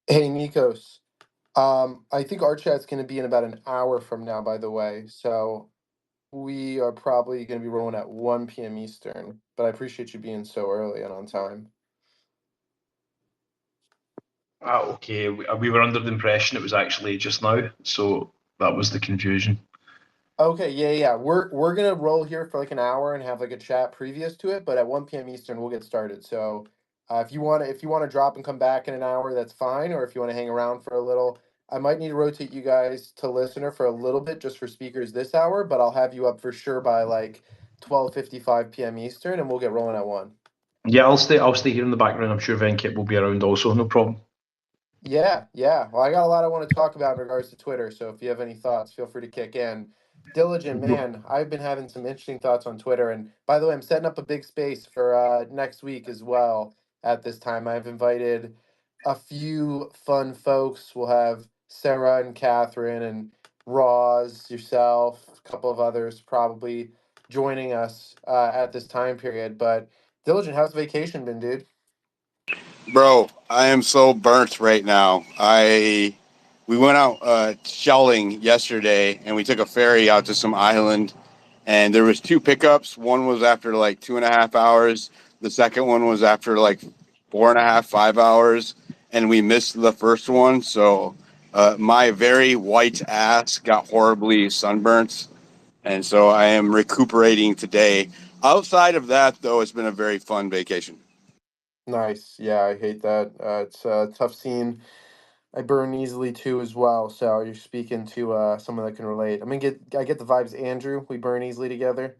Hey, Nikos. I think our chat's going to be in about an hour from now, by the way. So we are probably going to be rolling at 1 p.m. Eastern. But I appreciate you being so early and on time. Okay. We were under the impression it was actually just now, so that was the confusion. Okay, yeah. We're gonna roll here for like an hour and have like a chat previous to it. But at 1 p.m. Eastern, we'll get started. So if you want to drop and come back in an hour, that's fine. Or if you want to hang around for a little, I might need to rotate you guys to listener for a little bit just for speakers this hour. But I'll have you up for sure by like 12:55 p.m. Eastern, and we'll get rolling at 1. Yeah, I'll stay here in the background. I'm sure Venkat will be around also, no problem. Yeah. Well, I got a lot I want to talk about in regards to Twitter. So if you have any thoughts, feel free to kick in. Diligent man, I've been having some interesting thoughts on Twitter. And by the way, I'm setting up a big space for next week as well. At this time, I've invited a few fun folks. We'll have Sarah and Catherine and Roz, yourself, a couple of others probably joining us at this time period. But Diligent, how's vacation been, dude? Bro, I am so burnt right now. I We went out shelling yesterday, and we took a ferry out to some island, and there was two pickups. One was after like 2.5 hours. The second one was after like 4.5, 5 hours, and we missed the first one. So my very white ass got horribly sunburnt, and so I am recuperating today. Outside of that, though, it's been a very fun vacation. Nice. Yeah, I hate that. It's a tough scene. I burn easily too as well. So you're speaking to someone that can relate. I get the vibes, Andrew. We burn easily together.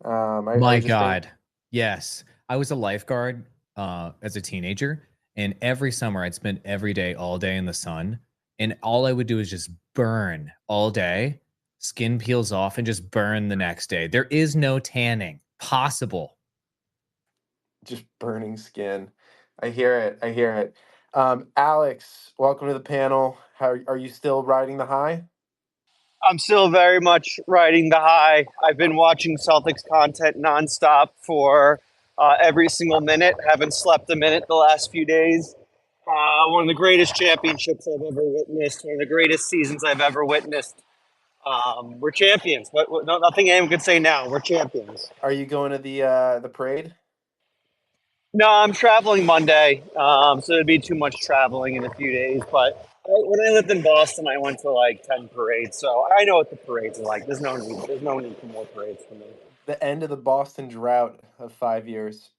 I My was just saying. God. Yes. I was a lifeguard as a teenager, and every summer I'd spend every day, all day in the sun. And all I would do is just burn all day, skin peels off, and just burn the next day. There is no tanning possible. Just burning skin. I hear it. I hear it. Alex, welcome to the panel. How are you still riding the high? I'm still very much riding the high. I've been watching Celtics content nonstop for every single minute. Haven't slept a minute the last few days. One of the greatest championships I've ever witnessed. One of the greatest seasons I've ever witnessed. We're champions. No, nothing anyone could say now. We're champions. Are you going to the parade? No, I'm traveling Monday, so it'd be too much traveling in a few days. But when I lived in Boston, I went to like 10 parades, so I know what the parades are like. There's no need. There's no need for more parades for me. The end of the Boston drought of 5 years.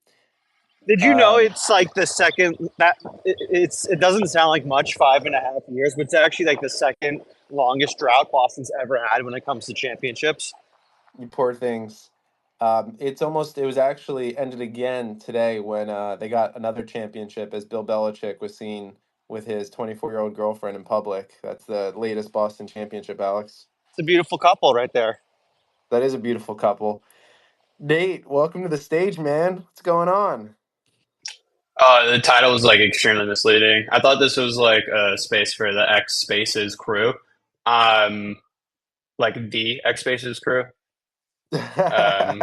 Did you know Um, it's like the second that it doesn't sound like much 5.5 years, but it's actually like the second longest drought Boston's ever had when it comes to championships. You poor things. It was actually ended again today when they got another championship as Bill Belichick was seen with his 24-year-old girlfriend in public. That's the latest Boston championship, Alex. It's a beautiful couple right there. That is a beautiful couple. Nate, welcome to the stage, man. What's going on? The title was like extremely misleading. I thought this was like a space for the X Spaces crew, um, like the X Spaces crew. Um,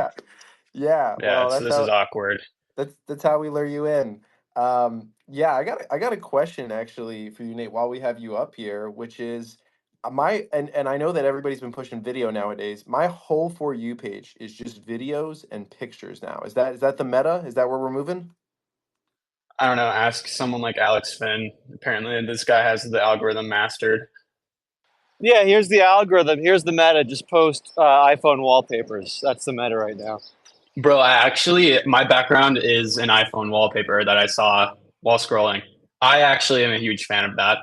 Yeah, yeah, well, so this is awkward. that's how we lure you in. Yeah, I got a question actually for you, Nate, while we have you up here, which is and I know that everybody's been pushing video nowadays. My whole For You page is just videos and pictures now. Is that the meta? Is that where we're moving? I don't know. Ask someone like Alex Finn. Apparently, this guy has the algorithm mastered. Yeah, here's the algorithm. Here's the meta. Just post iPhone wallpapers. That's the meta right now. Bro, my background is an iPhone wallpaper that I saw while scrolling. I actually am a huge fan of that.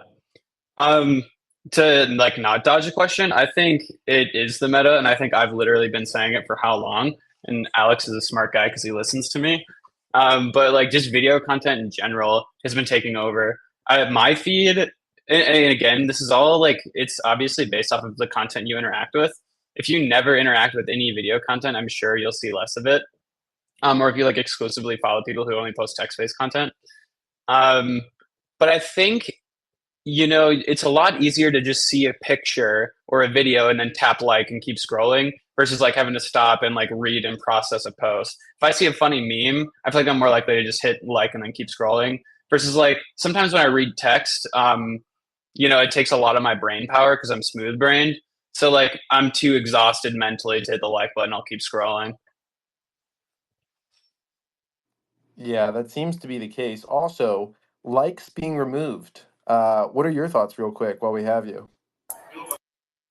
Um, to like not dodge a question, I think it is the meta, and I think I've literally been saying it for how long. And Alex is a smart guy because he listens to me. But like just video content in general has been taking over. My feed, and again, this is all like it's obviously based off of the content you interact with. If you never interact with any video content, I'm sure you'll see less of it. Or if you like exclusively follow people who only post text-based content. Um, but I think it's a lot easier to just see a picture or a video and then tap like and keep scrolling versus like having to stop and like read and process a post. If I see a funny meme, I feel like I'm more likely to just hit like and then keep scrolling. Versus like sometimes when I read text, it takes a lot of my brain power because I'm smooth brained. So like I'm too exhausted mentally to hit the like button. I'll keep scrolling. Yeah, that seems to be the case. Also, likes being removed. What are your thoughts, real quick, while we have you?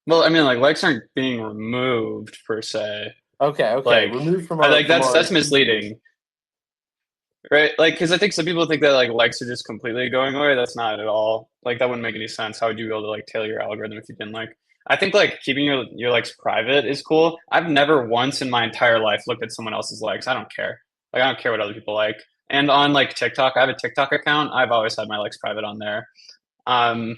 Well, I mean, like likes aren't being removed per se. Okay, Like, removed from I our like from that's our that's misleading, right? Like, because I think some people think that like likes are just completely going away. That's not at all. Like, that wouldn't make any sense. How would you be able to like tailor your algorithm if you didn't like? I think like keeping your likes private is cool. I've never once in my entire life looked at someone else's likes. I don't care. Like, I don't care what other people like. And on like TikTok, I have a TikTok account. I've always had my likes private on there. Um,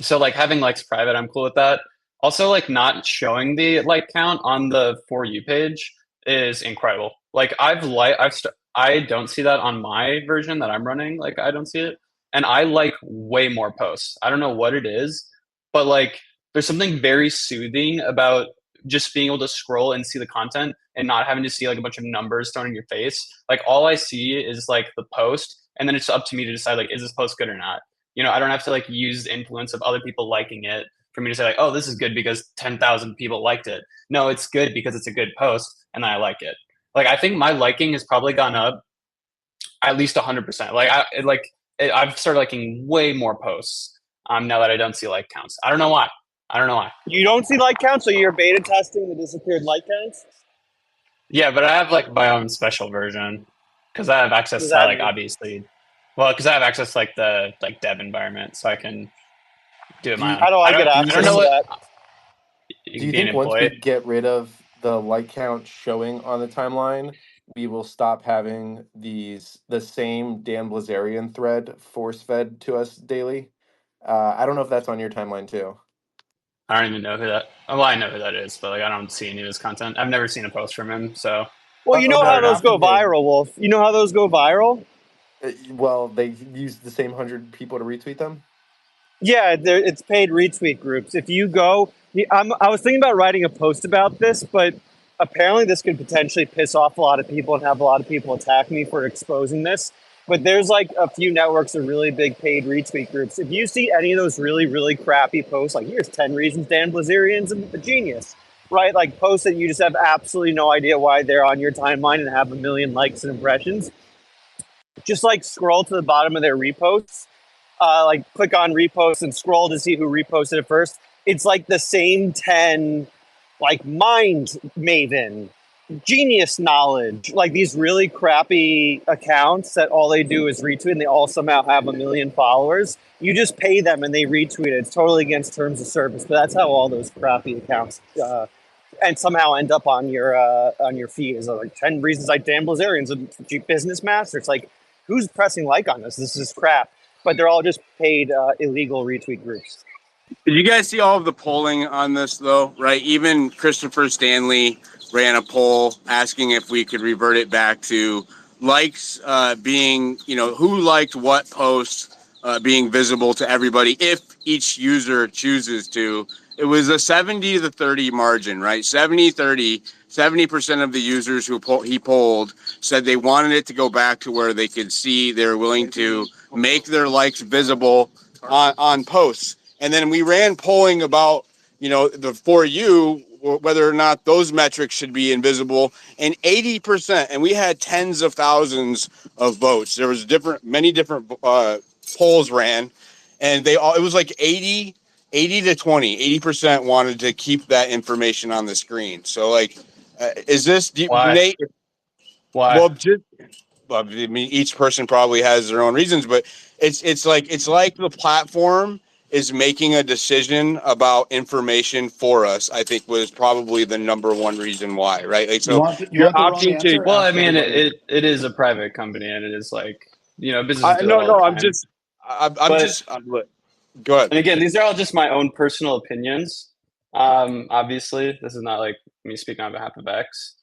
so like having likes private, I'm cool with that. Also, like not showing the like count on the For You page is incredible. Like I don't see that on my version that I'm running. Like I don't see it, and I like way more posts. I don't know what it is, but like there's something very soothing about just being able to scroll and see the content and not having to see like a bunch of numbers thrown in your face. Like all I see is like the post, and then it's up to me to decide like is this post good or not. I don't have to like use the influence of other people liking it for me to say like, oh, this is good because 10,000 people liked it. No, it's good because it's a good post and I like it. Like I think my liking has probably gone up at least 100%. I've started liking way more posts now that I don't see like counts. I don't know why. You don't see like counts, so you're beta testing the disappeared like counts? Yeah, but I have like my own special version because I have access to like obviously. Well, because I have access to like the like dev environment, so I can do it my own. How do I get access I don't know to what. that? Do you think once we get rid of the like count showing on the timeline, we will stop having the same Dan Blazarian thread force fed to us daily? I don't know if that's on your timeline too. I don't even know who that. Well, I know who that is, but like I don't see any of his content. I've never seen a post from him, so. Well, you know how those go viral, Wolf. You know how those go viral? Well, they use the same 100 people to retweet them. Yeah, it's paid retweet groups. If you go, I was thinking about writing a post about this, but apparently this could potentially piss off a lot of people and have a lot of people attack me for exposing this. But there's like a few networks of really big paid retweet groups. If you see any of those really, really crappy posts, like here's 10 reasons Dan Blazarian's a genius, right? Like posts that you just have absolutely no idea why they're on your timeline and have 1 million likes and impressions. Just like scroll to the bottom of their reposts, like click on repost and scroll to see who reposted it first. It's like the same 10, like Mind Maven, Genius Knowledge, like these really crappy accounts that all they do is retweet and they all somehow have 1 million followers. You just pay them and they retweet it. It's totally against terms of service, but that's how all those crappy accounts and somehow end up on your feed is like 10 reasons like Dan Blazarian's a cheap business master. It's like, who's pressing like on this? This is crap. But they're all just paid illegal retweet groups. Did you guys see all of the polling on this, though? Right? Even Christopher Stanley ran a poll asking if we could revert it back to likes being, who liked what post being visible to everybody if each user chooses to. It was a 70 to 30 margin, right? 70-30. 70% of the users he polled said they wanted it to go back to where they could see they're willing to make their likes visible on posts. And then we ran polling about, the For You, whether or not those metrics should be invisible, and 80%, and we had tens of thousands of votes. There was many different polls ran, and it was like 80 to 20. 80% wanted to keep that information on the screen. So like, is this Why? Nate? Why? Well, I mean, each person probably has their own reasons, but it's like the platform is making a decision about information for us. I think was probably the number one reason why, right? Like, so you're opting to. Well, I mean, it is a private company, and it is like business. No, I'm just. Go ahead. And again, these are all just my own personal opinions. Obviously, this is not like me speaking on behalf of X.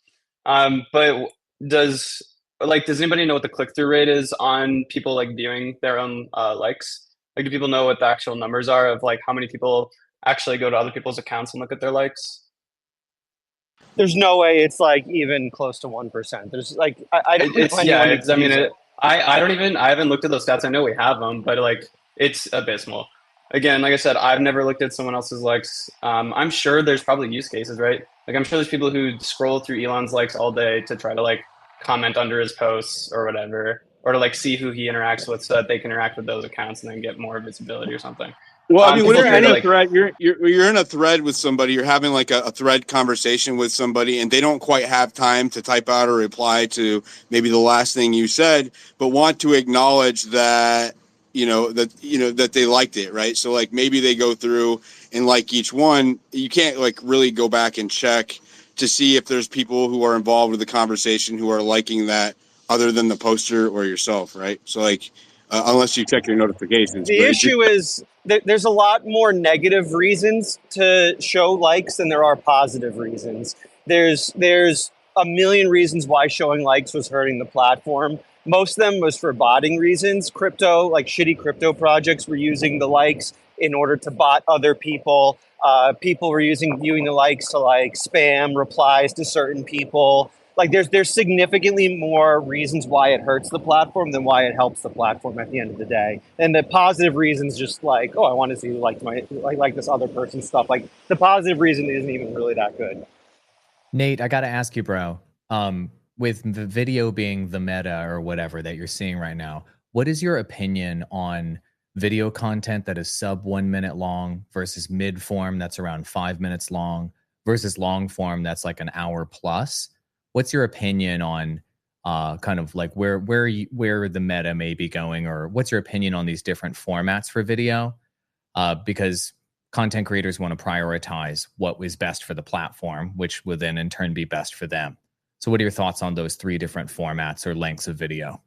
But does anybody know what the click-through rate is on people like viewing their own likes? Like, do people know what the actual numbers are of like how many people actually go to other people's accounts and look at their likes? There's no way it's like even close to 1%. There's like I don't. I haven't looked at those stats. I know we have them, but like it's abysmal. Again, like I said, I've never looked at someone else's likes. I'm sure there's probably use cases, right? Like I'm sure there's people who scroll through Elon's likes all day to try to like comment under his posts or whatever, or to like see who he interacts with so that they can interact with those accounts and then get more visibility or something. Well, I mean, when People you're in try to, a like, thread, you're in a thread with somebody. You're having like a thread conversation with somebody, and they don't quite have time to type out or reply to maybe the last thing you said, but want to acknowledge that that they liked it, right? So like maybe they go through and like each one. You can't like really go back and check to see if there's people who are involved with the conversation who are liking that other than the poster or yourself, right? So like unless you check your notifications, The but issue is that there's a lot more negative reasons to show likes than there are positive reasons. There's a million reasons why showing likes was hurting the platform. Most of them was for botting reasons. Crypto, like shitty crypto projects, were using the likes in order to bot other people. People were viewing the likes to like spam replies to certain people. Like there's significantly more reasons why it hurts the platform than why it helps the platform at the end of the day. And the positive reasons, just like, oh, I want to see like this other person's stuff. Like the positive reason isn't even really that good. Nate, I got to ask you, bro. With the video being the meta or whatever that you're seeing right now, what is your opinion on video content that is sub 1 minute long versus mid form that's around 5 minutes long versus long form that's like an hour plus? What's your opinion on kind of like where the meta may be going, or what's your opinion on these different formats for video? Because content creators want to prioritize what was best for the platform, which will then in turn be best for them. So what are your thoughts on those three different formats or lengths of video?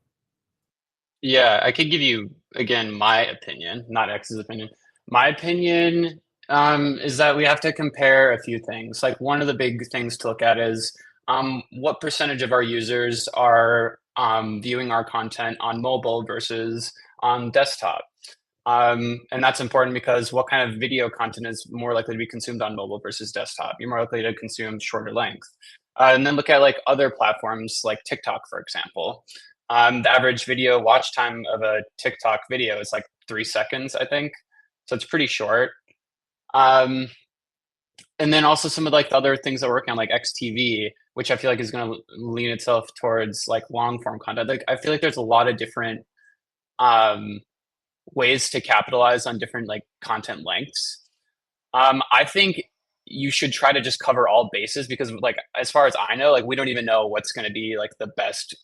yeah, I could give you again my opinion, not X's opinion. My opinion is that we have to compare a few things. Like one of the big things to look at is what percentage of our users are viewing our content on mobile versus on desktop. And that's important because what kind of video content is more likely to be consumed on mobile versus desktop? You're more likely to consume shorter length. And then look at like other platforms like TikTok, for example. The average video watch time of a TikTok video is like 3 seconds, I think. So it's pretty short. Um, and then also some of like the other things that we're working on, like XTV, which I feel like is going to lean itself towards like long form content. Like I feel like there's a lot of different um, ways to capitalize on different like content lengths. I think you should try to just cover all bases because like as far as I know, like we don't even know what's going to be like the best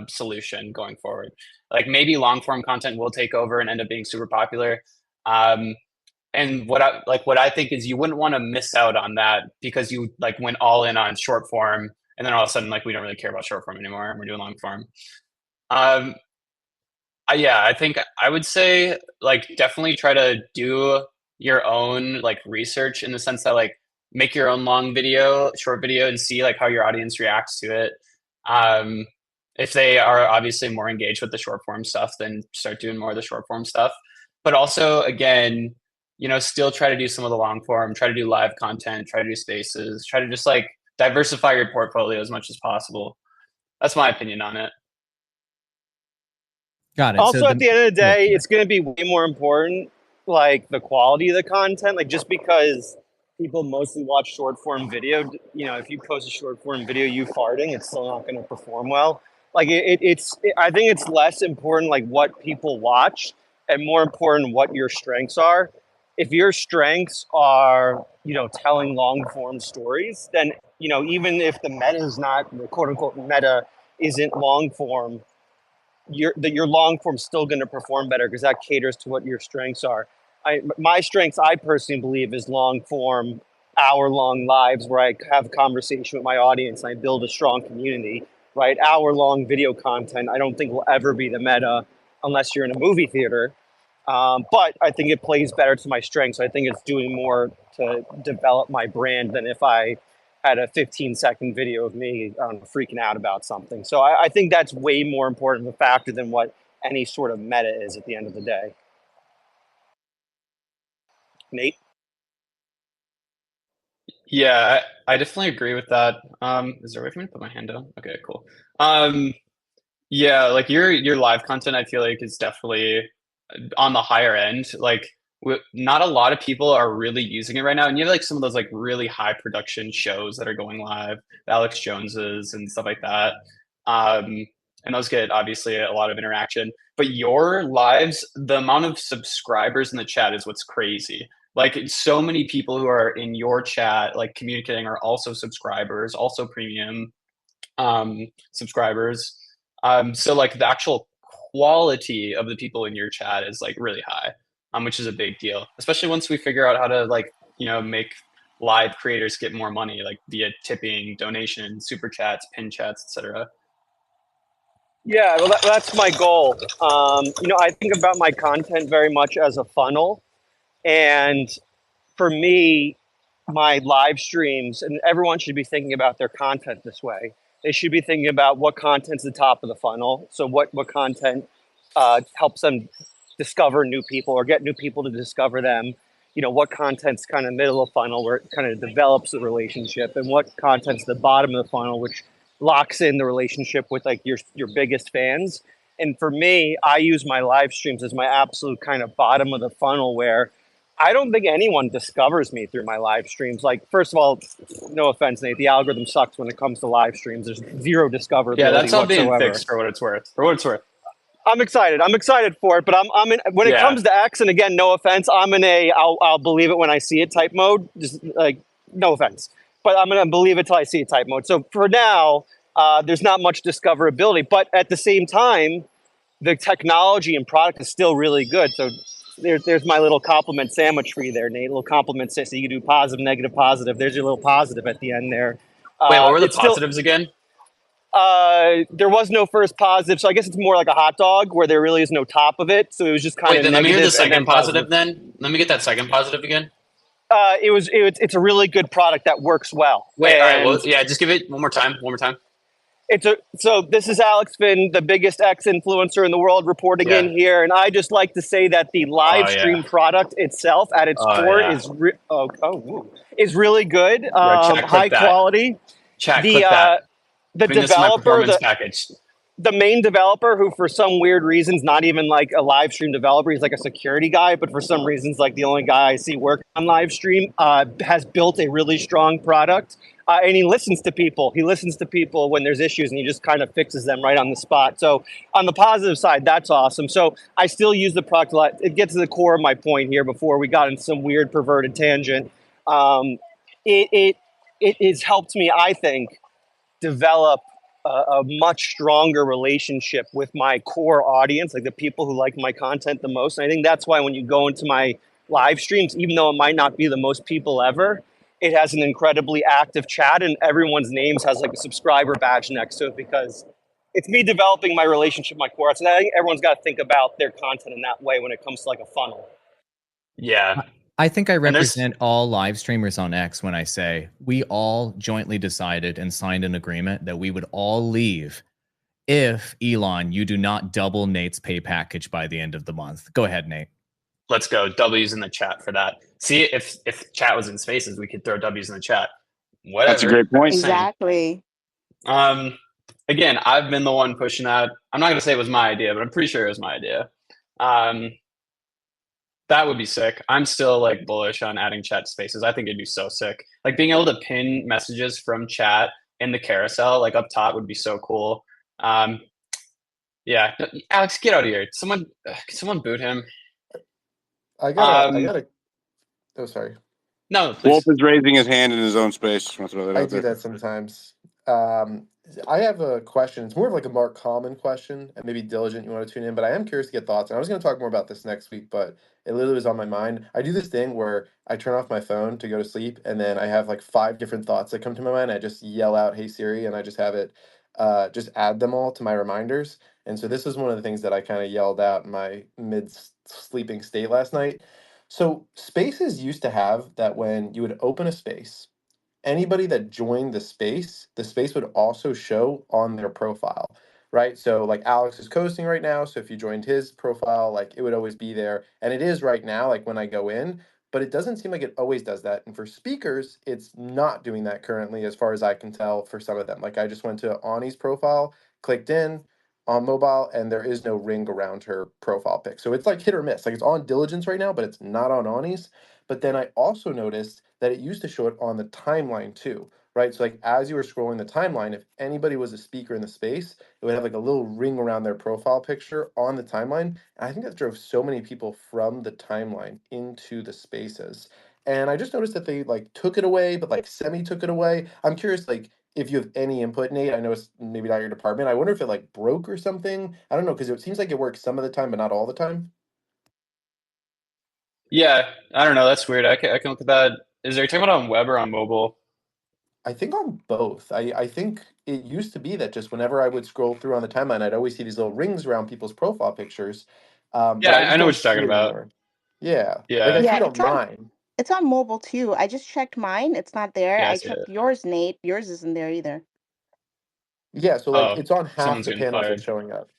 solution going forward. Like maybe long form content will take over and end up being super popular. And what I think is you wouldn't want to miss out on that because you like went all in on short form and then all of a sudden like we don't really care about short form anymore and we're doing long form. Yeah, I think I would say like definitely try to do your own like research in the sense that like make your own short video and see like how your audience reacts to it. If they are obviously more engaged with the short form stuff, then start doing more of the short form stuff. But also again, still try to do some of the long form, try to do live content, try to do spaces, try to just like diversify your portfolio as much as possible. That's my opinion on it. Got it. Also, So at the end of the day, it's going to be way more important, like the quality of the content. Like just because people mostly watch short form video, if you post a short form video, you farting, it's still not going to perform well. Like I think it's less important like what people watch and more important what your strengths are. If your strengths are, telling long form stories, then, even if the meta is not, the quote unquote meta isn't long form, your long form still going to perform better because that caters to what your strengths are. My strengths, I personally believe, is long form, hour long lives where I have a conversation with my audience and I build a strong community. Right, hour long video content. I don't think will ever be the meta unless you're in a movie theater. But I think it plays better to my strengths. I think it's doing more to develop my brand than if I had a 15-second video of me freaking out about something. So I think that's way more important of a factor than what any sort of meta is at the end of the day. Nate? Yeah, I definitely agree with that. Is there a way for me to put my hand down? Okay, cool. Yeah, like your live content, I feel like is definitely on the higher end. Like, not a lot of people are really using it right now, and you have like some of those like really high production shows that are going live, the Alex Joneses and stuff like that. Um, and those get obviously a lot of interaction. But your lives, the amount of subscribers in the chat is what's crazy. Like, so many people who are in your chat, like communicating, are also subscribers, also premium subscribers. So like the actual quality of the people in your chat is like really high, which is a big deal, especially once we figure out how to like, make live creators get more money, like via tipping, donations, super chats, pin chats, etc. Yeah, well, that's my goal. I think about my content very much as a funnel. And for me, my live streams, and everyone should be thinking about their content this way. They should be thinking about what content's the top of the funnel. So what content helps them discover new people or get new people to discover them. What content's kind of middle of funnel where it kind of develops the relationship, and what content's the bottom of the funnel, which locks in the relationship with like your biggest fans. And for me, I use my live streams as my absolute kind of bottom of the funnel where I don't think anyone discovers me through my live streams. Like, first of all, no offense, Nate, the algorithm sucks when it comes to live streams. There's zero discoverability Yeah, that's all being whatsoever. fixed for what it's worth. For what it's worth. I'm excited. I'm excited for it. But I'm in, when it comes to X, and again, no offense, I'm in a I'll believe it when I see it type mode. Just like no offense, but I'm gonna believe it till I see it type mode. So for now, there's not much discoverability. But at the same time, the technology and product is still really good. So there's my little compliment sandwich for you there, Nate. A little compliment, sis. You can do positive, negative, positive. There's your little positive at the end there. Wait, what were the It's still- positives again? there was no first positive, so I guess it's more like a hot dog where there really is no top of it. So it was just kind Wait, of then let me hear the negative and second then positive then. Let me get that second positive again. It's a really good product that works well. Wait, all right, And well, yeah, just give it one more time. so this is Alex Finn, the biggest X influencer in the world, reporting in here, and I just like to say that the live stream product itself, at its core, is really good, high quality. Chat, click that. The Bring this to my developer, performance package. the main developer, who for some weird reasons, not even like a live stream developer, he's like a security guy, but for some reasons, like the only guy I see work on live stream, has built a really strong product. And he listens to people. He listens to people when there's issues, and he just kind of fixes them right on the spot. So on the positive side, that's awesome. So I still use the product a lot. It gets to the core of my point here before we got in some weird perverted tangent. It has helped me, I think, develop a much stronger relationship with my core audience, like the people who like my content the most. And I think that's why when you go into my live streams, even though it might not be the most people ever, it has an incredibly active chat, and everyone's names has like a subscriber badge next to it, because it's me developing my relationship with my core audience. And I think everyone's got to think about their content in that way when it comes to like a funnel. Yeah. I think I represent all live streamers on X when I say we all jointly decided and signed an agreement that we would all leave if, Elon, you do not double Nate's pay package by the end of the month. Go ahead, Nate. Let's go. W's in the chat for that. See, if chat was in spaces, we could throw W's in the chat. Whatever. That's a great point. Exactly. Again, I've been the one pushing that. I'm not going to say it was my idea, but I'm pretty sure it was my idea. That would be sick. I'm still like bullish on adding chat spaces. I think it'd be so sick. Like being able to pin messages from chat in the carousel, like up top, would be so cool. Yeah, Alex, get out of here. Someone boot him. I gotta. Oh, sorry. No, please. Wolf is raising his hand in his own space. I do that sometimes. I have a question. It's more of like a Mark Common question, and maybe Diligent, you want to tune in, but I am curious to get thoughts. And I was going to talk more about this next week, but it literally was on my mind. I do this thing where I turn off my phone to go to sleep, and then I have like 5 different thoughts that come to my mind. I just yell out, "Hey Siri," and I just have it just add them all to my reminders. And so this is one of the things that I kind of yelled out in my mid-sleeping state last night. So spaces used to have that when you would open a space, anybody that joined the space would also show on their profile, right? So like Alex is coasting right now, so if you joined his profile, like it would always be there. And it is right now, like when I go in, but it doesn't seem like it always does that. And for speakers, it's not doing that currently, as far as I can tell, for some of them. Like I just went to Ani's profile, clicked in, on mobile, and there is no ring around her profile pic. So it's like hit or miss. Like it's on Diligence right now, but it's not on Ani's. But then I also noticed that it used to show it on the timeline too, right? So like as you were scrolling the timeline, if anybody was a speaker in the space, it would have like a little ring around their profile picture on the timeline. And I think that drove so many people from the timeline into the spaces. And I just noticed that they like took it away, but like semi took it away. I'm curious, like if you have any input, Nate. I know it's maybe not your department. I wonder if it like broke or something. I don't know, because it seems like it works some of the time, but not all the time. Yeah, I don't know. That's weird. I can look at that. Is there you talking about on web or on mobile? I think on both. I think it used to be that just whenever I would scroll through on the timeline, I'd always see these little rings around people's profile pictures. But Yeah, I I just know what don't you're see talking it about. anymore. Yeah, like Yeah, I see Yeah, it on mine. it's on mobile too. I just checked mine. It's not there. yeah, I I see it. checked yours, Nate. Yours isn't there either. Yeah, so like Oh, it's on half someone's the getting panels it's fired. showing up.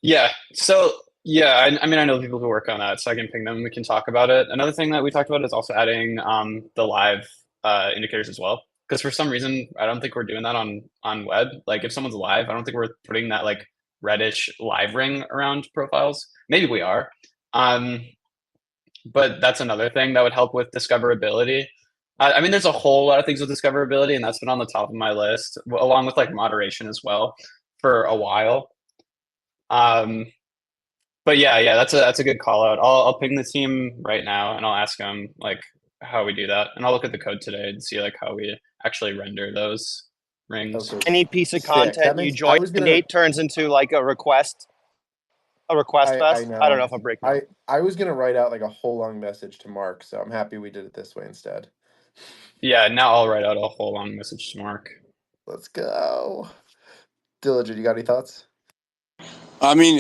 Yeah. So yeah, I mean, I know people who work on that, so I can ping them. We can talk about it. Another thing that we talked about is also adding the live indicators as well. Because for some reason, I don't think we're doing that on web. Like if someone's live, I don't think we're putting that like reddish live ring around profiles. Maybe we are. Um, but that's another thing that would help with discoverability. I mean, there's a whole lot of things with discoverability, and that's been on the top of my list, along with like moderation as well for a while. Um, but yeah, that's a good call out. I'll ping the team right now and I'll ask them like how we do that, and I'll look at the code today and see like how we actually render those rings. Okay, Any piece of sick. That content you makes. join, Nate, turns into like a request I fest. I don't know know. if I'm breaking up. I was gonna write out like a whole long message to Mark, so I'm happy we did it this way instead. Yeah, now I'll write out a whole long message to Mark. Let's go. Diligent, you got any thoughts? I mean,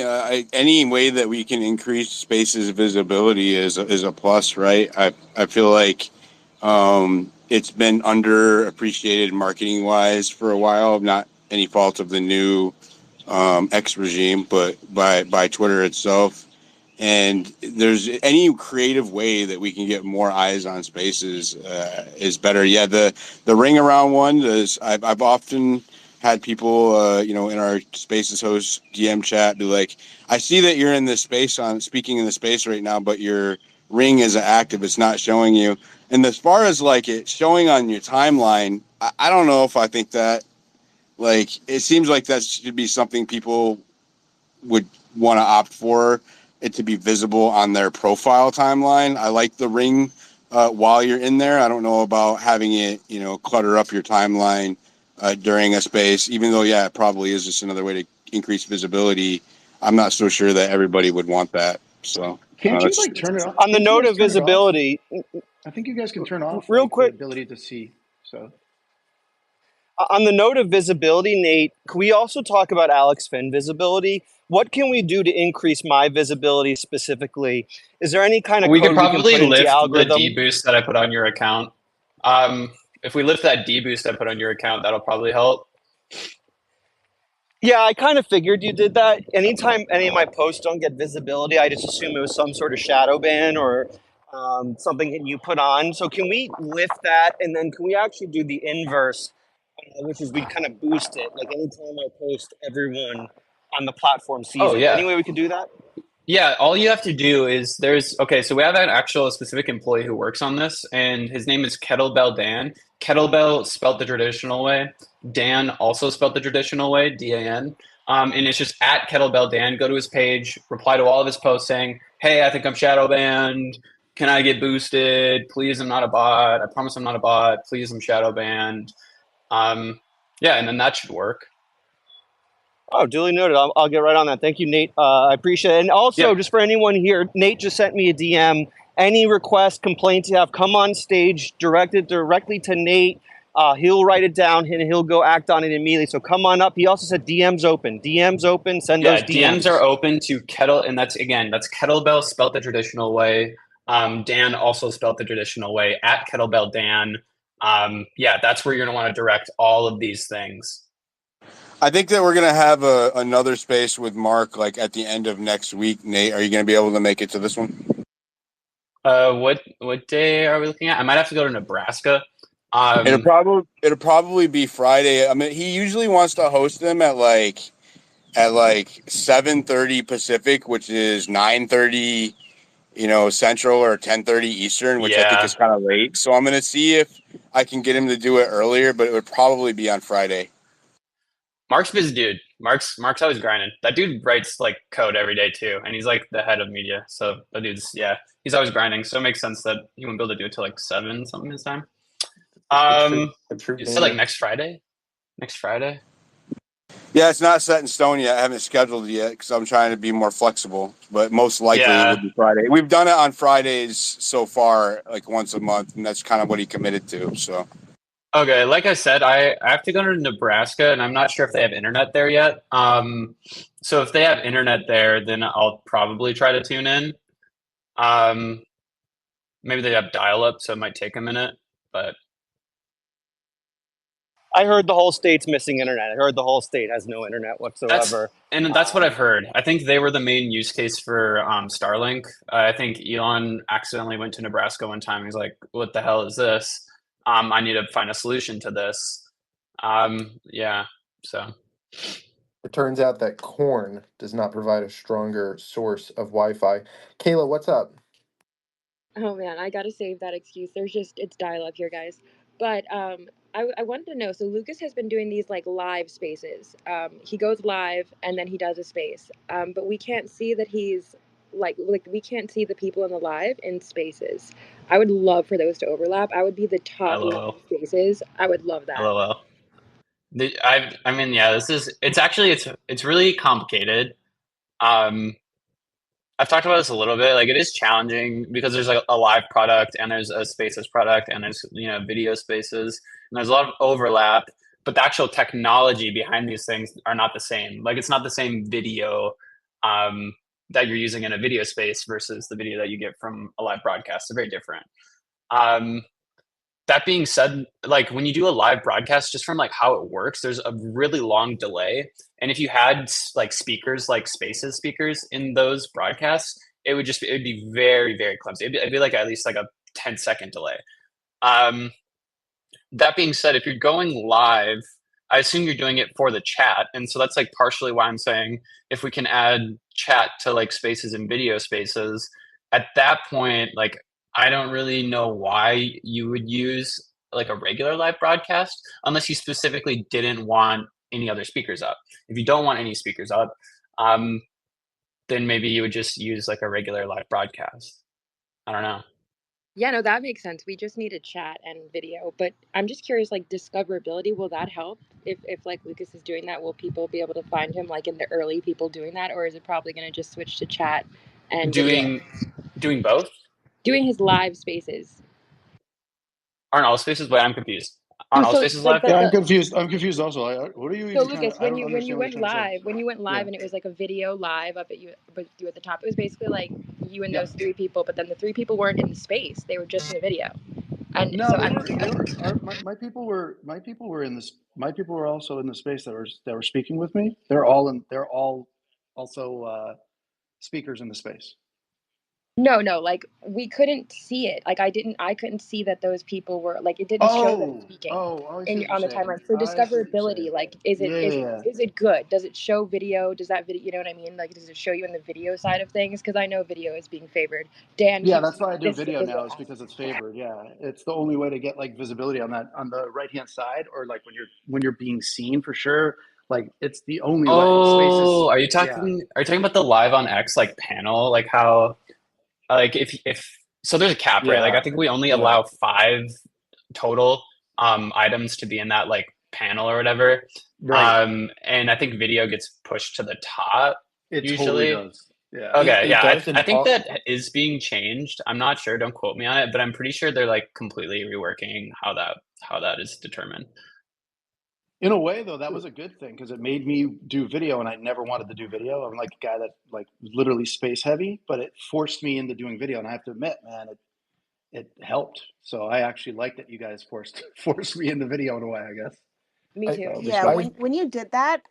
any way that we can increase spaces visibility is a plus, right? I feel like it's been underappreciated marketing wise for a while. Not any fault of the new X regime, but by Twitter itself. And there's any creative way that we can get more eyes on spaces is better. Yeah, the ring around one is I've often had people in our spaces host DM chat be like, I see that you're in this space on speaking in the space right now, but your ring isn't active, it's not showing you. And as far as like it showing on your timeline, I don't know if I think that, like, it seems like that should be something people would want to opt for it to be visible on their profile timeline. I like the ring while you're in there. I don't know about having it, clutter up your timeline during a space, even though, yeah, it probably is just another way to increase visibility. I'm not so sure that everybody would want that. So Can't you like turn it off? On the Can't you note guys of turn it off? visibility, I think you guys can turn off real like quick, the ability to see. So on the note of visibility, Nate, can we also talk about Alex Finn visibility? What can we do to increase my visibility specifically? Is there any kind of We code could we can probably put into the lift the algorithm? deboost that I put on your account. If we lift that deboost I put on your account, that'll probably help. Yeah, I kind of figured you did that. Anytime any of my posts don't get visibility, I just assume it was some sort of shadow ban or something that you put on. So can we lift that, and then can we actually do the inverse, which is we kind of boost it. Like anytime I post, everyone on the platform sees Oh it. yeah. Any way we could do that? Yeah, all you have to do is so we have an actual specific employee who works on this, and his name is Kettlebell Dan. Kettlebell spelled the traditional way. Dan also spelled the traditional way, Dan. And it's just at Kettlebell Dan. Go to his page, reply to all of his posts saying, hey, I think I'm shadow banned. Can I get boosted? Please, I'm not a bot. I promise I'm not a bot. Please, I'm shadow banned. Yeah, and then that should work. Oh, duly noted. I'll get right on that. Thank you, Nate. I appreciate it. And also, just for anyone here, Nate just sent me a DM. Any requests, complaints you have, come on stage, direct it directly to Nate. He'll write it down and he'll go act on it immediately. So come on up. He also said DMs open. DMs open. Send those DMs. DMs are open to and that's Kettlebell spelled the traditional way. Dan also spelled the traditional way at Kettlebell Dan. That's where you're going to want to direct all of these things. I think that we're going to have another space with Mark like at the end of next week. Nate, are you going to be able to make it to this one? What day are we looking at? I might have to go to Nebraska. It'll probably be Friday. I mean, he usually wants to host them at like at like 7:30 Pacific, which is 9:30, Central, or 10:30 Eastern, which I think Yeah. is kind of late. So I'm gonna see if I can get him to do it earlier, but it would probably be on Friday. Mark's busy dude. Mark's always grinding. That dude writes like code every day too, and he's like the head of media. So that dude's he's always grinding. So it makes sense that he wouldn't be able to do it till like 7 something his time. A true You said like gamer. next Friday. Next Friday. Yeah, it's not set in stone yet. I haven't scheduled it yet because I'm trying to be more flexible. But most likely it would be Friday. We've done it on Fridays so far, like once a month, and that's kind of what he committed to. So Okay, like I said, I have to go to Nebraska, and I'm not sure if they have internet there yet. So if they have internet there, then I'll probably try to tune in. Maybe they have dial-up, so it might take a minute, but I heard the whole state's missing internet. I heard the whole state has no internet whatsoever. that's what I've heard. I think they were the main use case for Starlink. I think Elon accidentally went to Nebraska one time. He's like, "What the hell is this? I need to find a solution to this." Yeah. So It turns out that corn does not provide a stronger source of Wi-Fi. Kayla, what's up? Oh man, I gotta save that excuse. It's dial up here, guys. But I wanted to know. So Lucas has been doing these like live spaces. He goes live and then he does a space. But we can't see that he's like we can't see the people in the live in spaces. I would love for those to overlap. I would be the top LOL. live spaces. I would love that. LOL. I mean, yeah, it's really complicated. I've talked about this a little bit. Like, it is challenging because there's like a live product and there's a spaces product and there's video spaces and there's a lot of overlap. But the actual technology behind these things are not the same. Like, it's not the same video that you're using in a video space versus the video that you get from a live broadcast. They're very different. That being said, like when you do a live broadcast, just from like how it works, there's a really long delay. And if you had like speakers, like Spaces speakers in those broadcasts, it'd be very, very clumsy. It'd be like at least like a 10-second delay. That being said, if you're going live, I assume you're doing it for the chat. And so that's like partially why I'm saying if we can add chat to like Spaces and video spaces, at that point, like I don't really know why you would use like a regular live broadcast unless you specifically didn't want any other speakers up. If you don't want any speakers up, then maybe you would just use like a regular live broadcast. I don't know. Yeah, no, that makes sense. We just need a chat and video. But I'm just curious, like discoverability, will that help? If like Lucas is doing that, will people be able to find him like in the early people doing that, or is it probably going to just switch to chat and video? Doing both? Doing his live spaces. Aren't all spaces? Wait, I'm confused. Aren't all spaces live? Yeah, I'm confused. I'm confused also. What are you So even Lucas, trying to, when you went live, Yeah. and it was like a video live up at you at the top, it was basically like you and those three people, but then the three people weren't in the space; they were just in a video. And No, so my people were in this. My people were also in the space that were speaking with me. They're all also speakers in the space. No, like we couldn't see it. Like I couldn't see that those people were like it didn't show them speaking on the timeline. For discoverability, like is it good? Does it show video? Does that video, you know what I mean? Like does it show you in the video side of things? Because I know video is being favored. Dan, Yeah, that's why I do video now, is because it's favored. Yeah, it's the only way to get like visibility on the right hand side, or like when you're being seen for sure. Like it's the only way. Oh, are you talking about the live on X like panel? Like how like if so there's a cap, right? Like I think we only allow 5 total items to be in that like panel or whatever. Right. And I think video gets pushed to the top. It usually totally does. Yeah. Okay, yeah. I think that is being changed. I'm not sure, don't quote me on it, but I'm pretty sure they're like completely reworking how that is determined. In a way, though, that was a good thing because it made me do video, and I never wanted to do video. I'm like a guy that like literally space heavy, but it forced me into doing video, and I have to admit, man, it helped. So I actually like that you guys forced me into video in a way, I guess. Me too. Yeah, when you did that,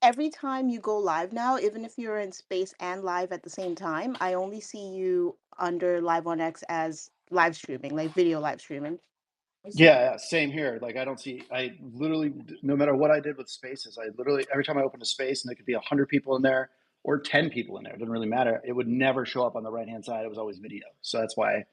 every time you go live now, even if you're in space and live at the same time, I only see you under Live on X as live streaming, like video live streaming. Yeah, same here. Like I literally, no matter what I did with spaces, I literally, every time I opened a space and there could be 100 people in there or 10 people in there, it didn't really matter. It would never show up on the right-hand side. It was always video. So that's why,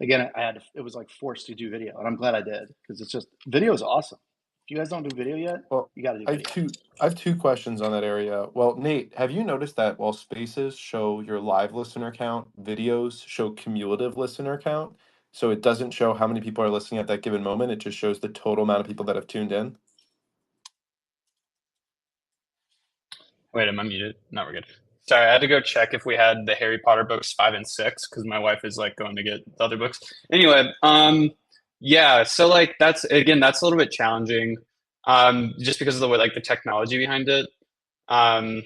again, it was like forced to do video. And I'm glad I did because it's just, video is awesome. If you guys don't do video yet, Well, you got to do I have video. two questions on that area. Well, Nate, have you noticed that while spaces show your live listener count, videos show cumulative listener count? So it doesn't show how many people are listening at that given moment. It just shows the total amount of people that have tuned in. Wait, am I muted? No, we're good. Sorry, I had to go check if we had the Harry Potter books 5 and 6 because my wife is like going to get the other books. Anyway, yeah, so like that's a little bit challenging, just because of the way like the technology behind it. Um,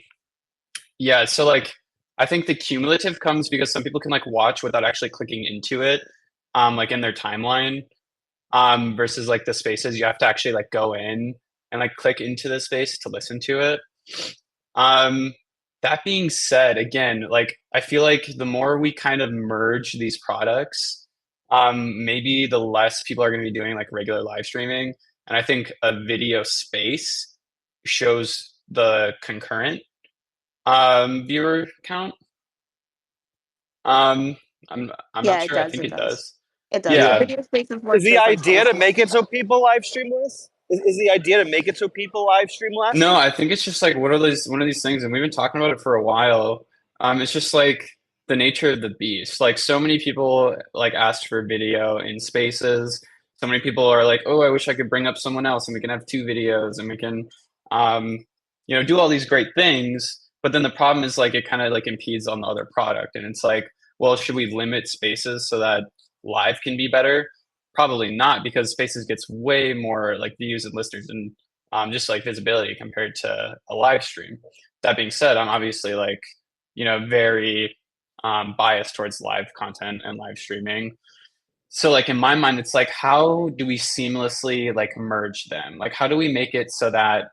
yeah, so like I think the cumulative comes because some people can like watch without actually clicking into it, like in their timeline, versus like the spaces you have to actually like go in and like click into the space to listen to it. Um, that being said, again, like I feel like the more we kind of merge these products, maybe the less people are going to be doing like regular live streaming. And I think a video space shows the concurrent viewer count. I'm I'm Yeah, not it sure. I does. think It it does. does. It does. Yeah. Yeah. Video spaces Is work the just like idea to spaces. make it so people live stream less? Is the idea to make it so people live stream less? No, I think it's just like one of these things, and we've been talking about it for a while. It's just like the nature of the beast. Like so many people like asked for video in spaces. So many people are like, "Oh, I wish I could bring up someone else, and we can have two videos, and we can, um, do all these great things." But then the problem is like it kind of like impedes on the other product, and it's like, well, should we limit spaces so that live can be better? Probably not, because spaces gets way more like views and listeners and just like visibility compared to a live stream. That being said, I'm obviously like, very biased towards live content and live streaming. So like in my mind, it's like, how do we seamlessly like merge them? Like, how do we make it so that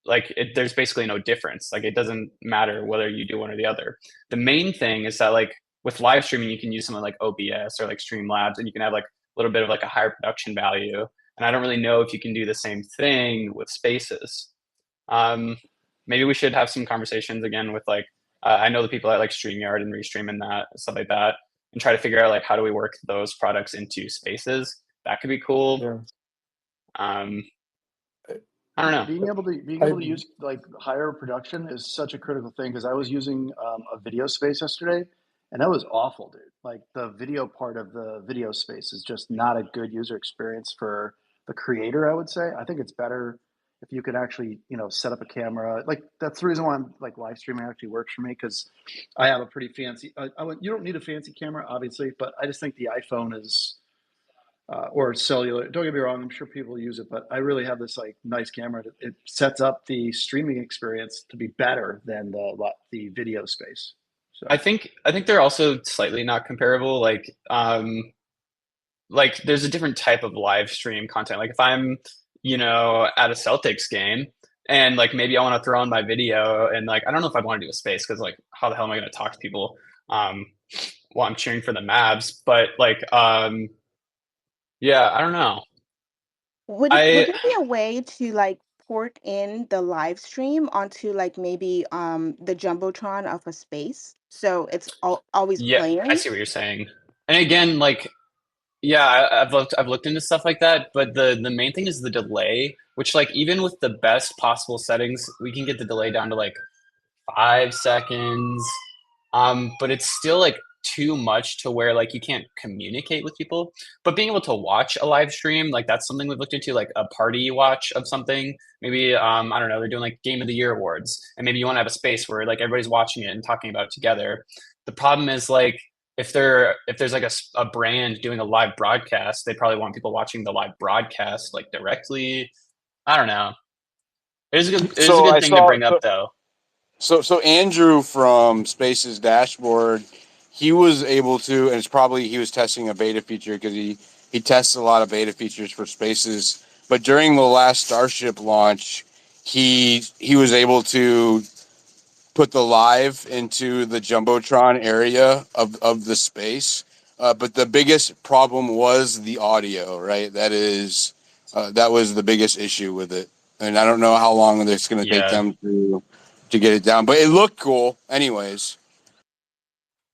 like there's basically no difference? Like it doesn't matter whether you do one or the other. The main thing is that like with live streaming, you can use something like OBS or like Streamlabs, and you can have like a little bit of like a higher production value. And I don't really know if you can do the same thing with spaces. Um, Maybe we should have some conversations again with like, I know the people at like StreamYard and Restream and that stuff like that, and try to figure out like how do we work those products into spaces. That could be cool. Yeah. I don't know. Being able to use like higher production is such a critical thing because I was using a video space yesterday, and that was awful, dude. Like the video part of the video space is just not a good user experience for the creator. I would say. I think it's better if you could actually set up a camera. Like that's the reason why I'm like live streaming actually works for me because I have a pretty fancy. You don't need a fancy camera, obviously, but I just think the iPhone is. Or cellular. Don't get me wrong. I'm sure people use it, but I really have this like nice camera. It sets up the streaming experience to be better than the video space. So I think they're also slightly not comparable. Like there's a different type of live stream content. Like if I'm, at a Celtics game and like maybe I want to throw on my video and like I don't know if I'd want to do a space because like how the hell am I going to talk to people while I'm cheering for the Mavs? But like yeah, I don't know. Would I there be a way to like port in the live stream onto like maybe the jumbotron of a space so it's always Yeah, I playing? see what you're saying. And again, like yeah, I've looked into stuff like that, but the main thing is the delay, which like even with the best possible settings, we can get the delay down to like 5 seconds. But it's still like too much to where like you can't communicate with people. But being able to watch a live stream, like that's something we've looked into, like a party watch of something. Maybe I don't know, they're doing like Game of the Year awards, and maybe you want to have a space where like everybody's watching it and talking about it together. The problem is like if there's like a brand doing a live broadcast, they probably want people watching the live broadcast like directly. I don't know. It is a good thing to bring up though. So Andrew from Space's dashboard, he was able to, and it's probably he was testing a beta feature because he tests a lot of beta features for Spaces. But during the last Starship launch, he was able to put the live into the Jumbotron area of the space. but the biggest problem was the audio, right? That was the biggest issue with it. And I don't know how long it's going to take them to get it down, but it looked cool anyways.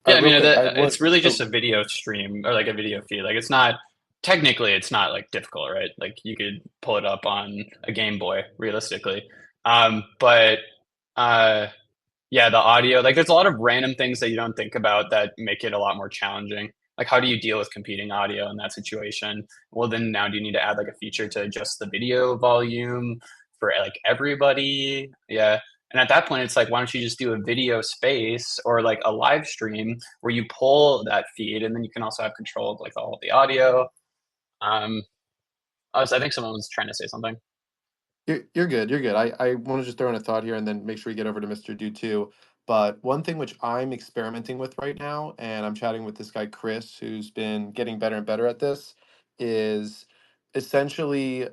Yeah, I mean, real quick, it's really just a video stream or like a video feed. Like it's not like difficult, right? Like you could pull it up on a Game Boy realistically. But yeah, the audio, like there's a lot of random things that you don't think about that make it a lot more challenging. Like how do you deal with competing audio in that situation? Well, then now do you need to add like a feature to adjust the video volume for like everybody? Yeah. And at that point, it's like, why don't you just do a video space or like a live stream where you pull that feed and then you can also have control of like all of the audio. I think someone was trying to say something. You're good. You're good. I want to just throw in a thought here and then make sure we get over to Mr. Dude too. But one thing which I'm experimenting with right now, and I'm chatting with this guy Chris, who's been getting better and better at this, is essentially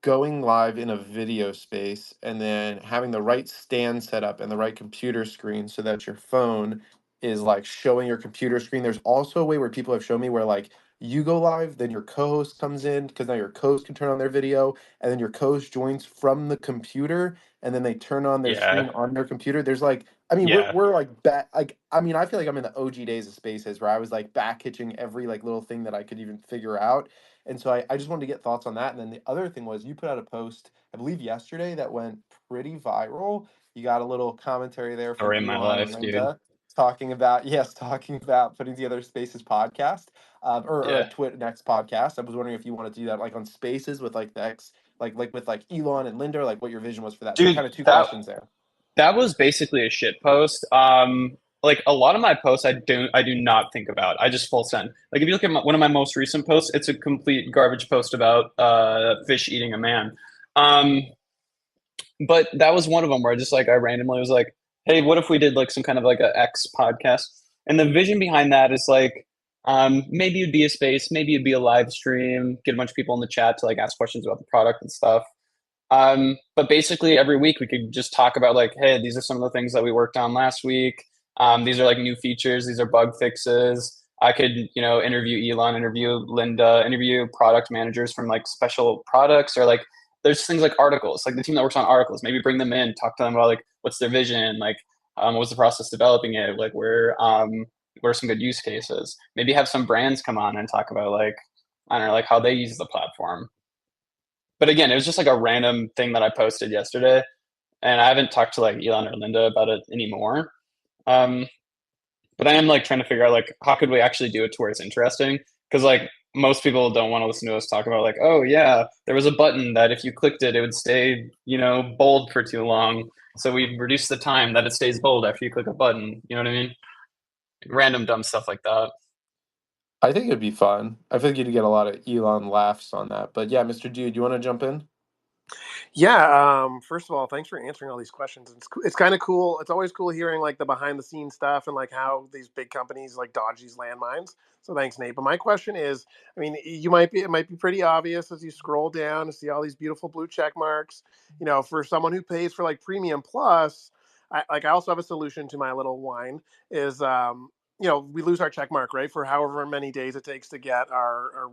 going live in a video space and then having the right stand set up and the right computer screen so that your phone is like showing your computer screen. There's also a way where people have shown me where like you go live, then your co-host comes in because now your co-host can turn on their video, and then your co-host joins from the computer, and then they turn on their Yeah. screen on their computer. There's like, I mean, Yeah. we're like back. Like, I mean, I feel like I'm in the OG days of Spaces where I was like back hitching every like little thing that I could even figure out. And so I just wanted to get thoughts on that. And then the other thing was you put out a post, I believe yesterday, that went pretty viral. You got a little commentary there from Story of my Elon and life, dude. Linda talking about putting together Spaces podcast, or a Yeah. Next podcast. I was wondering if you wanted to do that like on Spaces with like the X, like with like Elon and Linda, or like what your vision was for that. So Dude, kind of two questions there. that was basically a shit post. Like a lot of my posts, I do not think about. I just full send. Like if you look at one of my most recent posts, it's a complete garbage post about fish eating a man. But that was one of them where I randomly was like, hey, what if we did like some kind of like a X podcast? And the vision behind that is like, maybe it'd be a space, maybe it'd be a live stream, get a bunch of people in the chat to like ask questions about the product and stuff. But basically every week we could just talk about like, hey, these are some of the things that we worked on last week. These are like new features. These are bug fixes. I could, interview Elon, interview Linda, interview product managers from like special products, or like there's things like articles, like the team that works on articles, maybe bring them in, talk to them about like, what's their vision? Like, what was the process developing it? Like where are some good use cases? Maybe have some brands come on and talk about like, I don't know, like how they use the platform. But again, it was just like a random thing that I posted yesterday, and I haven't talked to like Elon or Linda about it anymore. But I am like trying to figure out like how could we actually do it to where it's interesting? Because like most people don't want to listen to us talk about like, oh yeah, there was a button that if you clicked it, it would stay, bold for too long. So we reduced the time that it stays bold after you click a button. You know what I mean? Random dumb stuff like that. I think it'd be fun. I think you'd get a lot of Elon laughs on that. But yeah, Mr. Dude, you want to jump in? Yeah. First of all, thanks for answering all these questions. It's kind of cool. It's always cool hearing like the behind the scenes stuff and like how these big companies like dodge these landmines. So thanks, Nate. But my question is, I mean, it might be pretty obvious as you scroll down to see all these beautiful blue check marks. For someone who pays for like Premium Plus, I also have a solution to my little whine. Is we lose our check mark, right, for however many days it takes to get our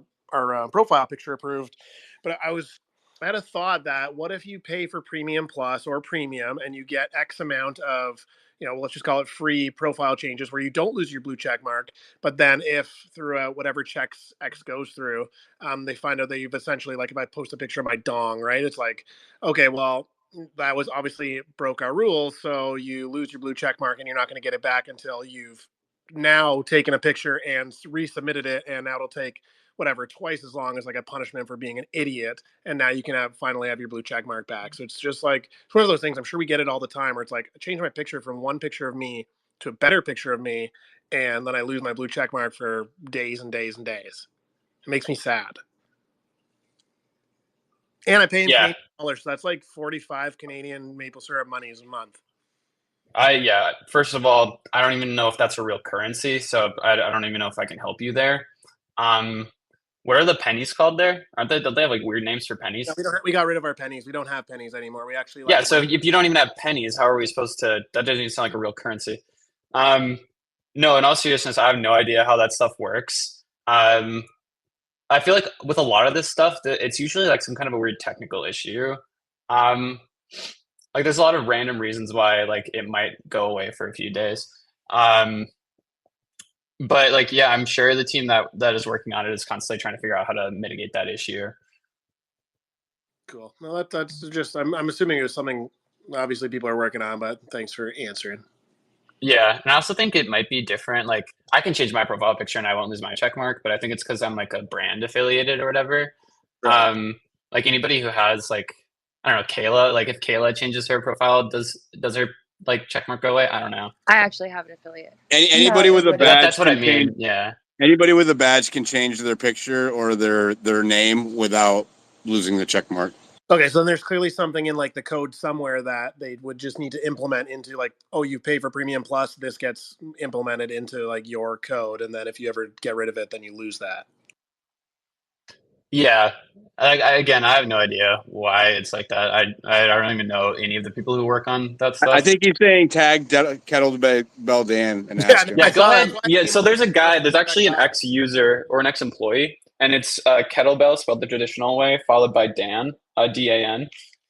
profile picture approved. But I had a thought that what if you pay for Premium Plus or Premium and you get X amount of, let's just call it free profile changes where you don't lose your blue check mark. But then if throughout whatever checks X goes through, they find out that you've essentially, like if I post a picture of my dong, right? It's like, okay, well, that was obviously broke our rules. So you lose your blue check mark and you're not going to get it back until you've now taken a picture and resubmitted it. And now it'll take whatever, twice as long as like a punishment for being an idiot. And now you can finally have your blue check mark back. So it's just like, it's one of those things, I'm sure we get it all the time, where it's like, I change my picture from one picture of me to a better picture of me, and then I lose my blue check mark for days and days and days. It makes me sad. And I pay in Canadian dollars, so that's like 45 Canadian maple syrup monies a month. First of all, I don't even know if that's a real currency, so I don't even know if I can help you there. What are the pennies called there? Don't they have like weird names for pennies? No, we got rid of our pennies. We don't have pennies anymore. We actually so if you don't even have pennies, how are we supposed to? That doesn't even sound like a real currency. No, in all seriousness, I have no idea how that stuff works. I feel like with a lot of this stuff, it's usually like some kind of a weird technical issue. Um, like there's a lot of random reasons why like it might go away for a few days. Um, but like yeah, I'm sure the team that is working on it is constantly trying to figure out how to mitigate that issue. Cool. No, that's just. I'm assuming it was something. Obviously, people are working on, but thanks for answering. Yeah, and I also think it might be different. Like I can change my profile picture and I won't lose my check mark, but I think it's because I'm like a brand affiliated or whatever. Right. Like anybody who has like I don't know Kayla, like if Kayla changes her profile, does her like check mark go away? I don't know. I actually have an affiliate. Anybody No, with it a wouldn't. badge That's what I can mean. change. Yeah. Anybody with a badge can change their picture or their name without losing the check mark. Okay, so then there's clearly something in like the code somewhere that they would just need to implement into like, oh, you pay for Premium Plus, this gets implemented into like your code, and then if you ever get rid of it, then you lose that. Yeah. Again, I have no idea why it's like that. I don't even know any of the people who work on that stuff. I think he's saying tag Kettlebell Dan and Yeah, ask him. Yeah, I go saw ahead. that. Yeah, so there's actually an ex-user or an ex-employee, and it's Kettlebell spelled the traditional way, followed by Dan, D-A-N,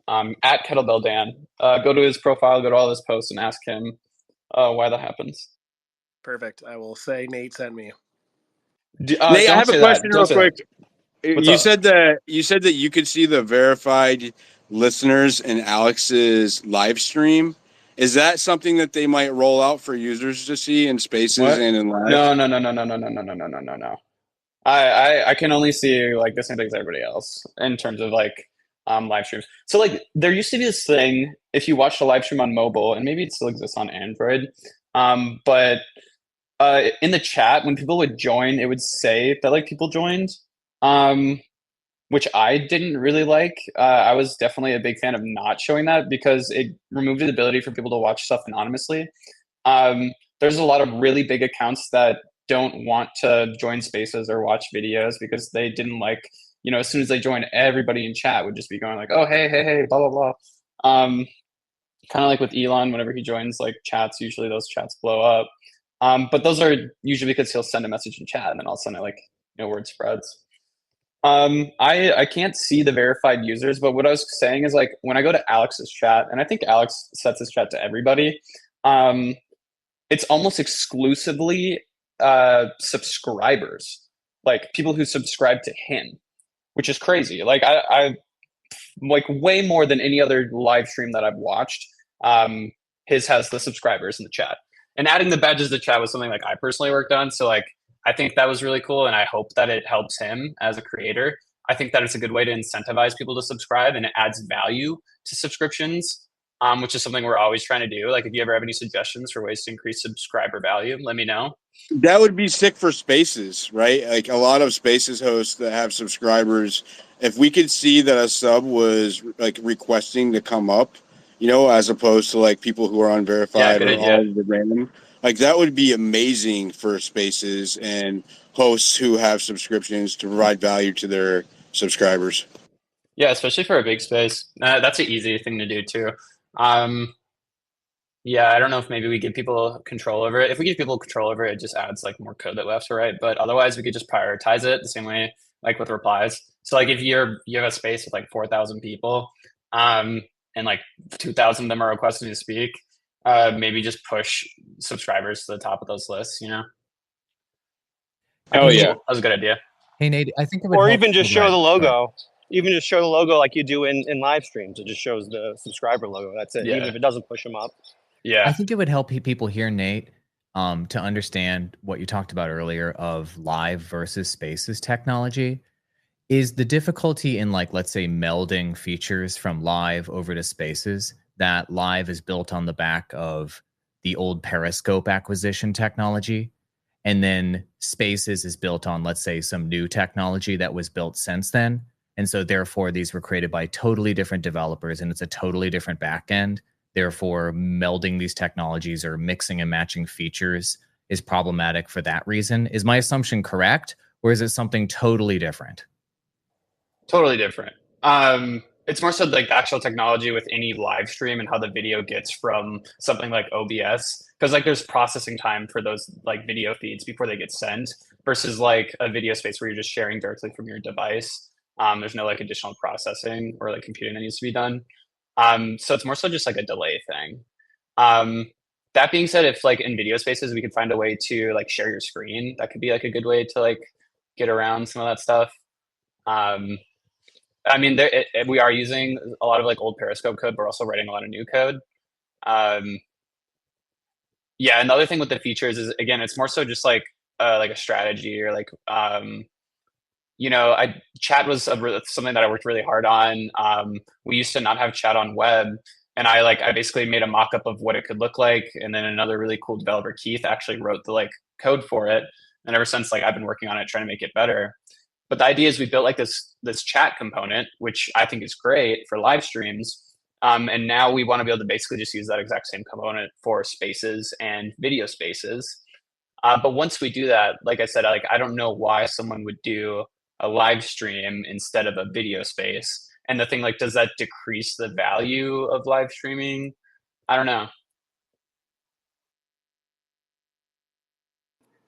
at Kettlebell Dan. Go to his profile, go to all his posts, and ask him why that happens. Perfect. I will say Nate sent me. Nate, I have a question real quick. What's You up? said that you could see the verified listeners in Alex's live stream. Is that something that they might roll out for users to see in Spaces What? and in live? No. I can only see like the same things as everybody else in terms of like live streams. So like there used to be this thing if you watched a live stream on mobile, and maybe it still exists on Android, but in the chat when people would join, it would say that like people joined, which I didn't really like. I was definitely a big fan of not showing that because it removed the ability for people to watch stuff anonymously. There's a lot of really big accounts that don't want to join spaces or watch videos because they didn't like, as soon as they join, everybody in chat would just be going like, oh, hey, blah, blah, blah. Kind of like with Elon, whenever he joins like chats, usually those chats blow up. But those are usually because he'll send a message in chat and then all of a sudden it like, word spreads. I can't see the verified users, but what I was saying is like when I go to Alex's chat, and I think Alex sets his chat to everybody, it's almost exclusively subscribers, like people who subscribe to him, which is crazy. Like I like way more than any other live stream that I've watched. His has the subscribers in the chat, and adding the badges to chat was something like I personally worked on. So like I think that was really cool, and I hope that it helps him as a creator. I think that it's a good way to incentivize people to subscribe, and it adds value to subscriptions, which is something we're always trying to do. Like if you ever have any suggestions for ways to increase subscriber value, let me know. That would be sick for Spaces, right? Like a lot of Spaces hosts that have subscribers, if we could see that a sub was like requesting to come up, as opposed to like people who are unverified or all the random, like that would be amazing for Spaces and hosts who have subscriptions to provide value to their subscribers. Yeah, especially for a big space. That's an easy thing to do too. Yeah, I don't know if maybe we give people control over it. If we give people control over it, it just adds like more code that we have to write. But otherwise, we could just prioritize it the same way like with replies. So like if you have a space with like 4,000 people, and like 2,000 of them are requesting to speak, maybe just push subscribers to the top of those lists. Oh yeah, that was a good idea. Hey Nate, I think it would Or help even just people show the that- logo. Even just show the logo like you do in live streams. It just shows the subscriber logo. That's it. Yeah. Even if it doesn't push them up. Yeah. I think it would help people here, Nate, to understand what you talked about earlier of live versus spaces technology. Is the difficulty in like, let's say, melding features from live over to spaces, that live is built on the back of the old Periscope acquisition technology, and then spaces is built on, let's say, some new technology that was built since then. And so therefore these were created by totally different developers and it's a totally different backend. Therefore, melding these technologies or mixing and matching features is problematic for that reason. Is my assumption correct, or is it something totally different? Totally different. It's more so like the actual technology with any live stream and how the video gets from something like OBS, because like there's processing time for those like video feeds before they get sent versus like a video space where you're just sharing directly from your device. There's no like additional processing or like computing that needs to be done. So it's more so just like a delay thing. Um, that being said, if like in video spaces we could find a way to like share your screen, that could be like a good way to like get around some of that stuff. Um, I mean, we are using a lot of like old Periscope code, but we're also writing a lot of new code. Um, yeah, and the other thing with the features is again, it's more so just like a strategy or like chat was something that I worked really hard on. We used to not have chat on web, and I basically made a mock-up of what it could look like, and then another really cool developer, Keith, actually wrote the like code for it. And ever since, like I've been working on it, trying to make it better. But the idea is we built like this chat component, which I think is great for live streams. And now we want to be able to basically just use that exact same component for spaces and video spaces. But once we do that, like I said, like I don't know why someone would do a live stream instead of a video space. And the thing, like, does that decrease the value of live streaming? I don't know.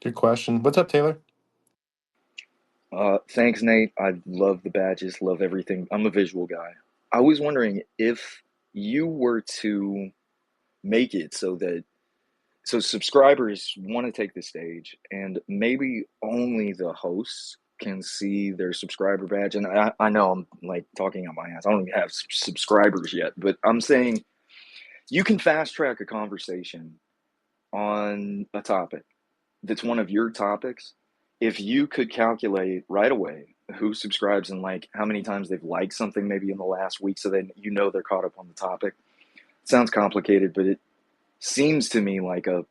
Good question. What's up, Taylor? Thanks, Nate. I love the badges, love everything. I'm a visual guy. I was wondering if you were to make it so subscribers want to take the stage and maybe only the hosts can see their subscriber badge. And I know I'm like talking out my ass. I don't even have subscribers yet, but I'm saying you can fast track a conversation on a topic that's one of your topics. If you could calculate right away who subscribes and like how many times they've liked something maybe in the last week, so then you know they're caught up on the topic. It sounds complicated, but it seems to me like a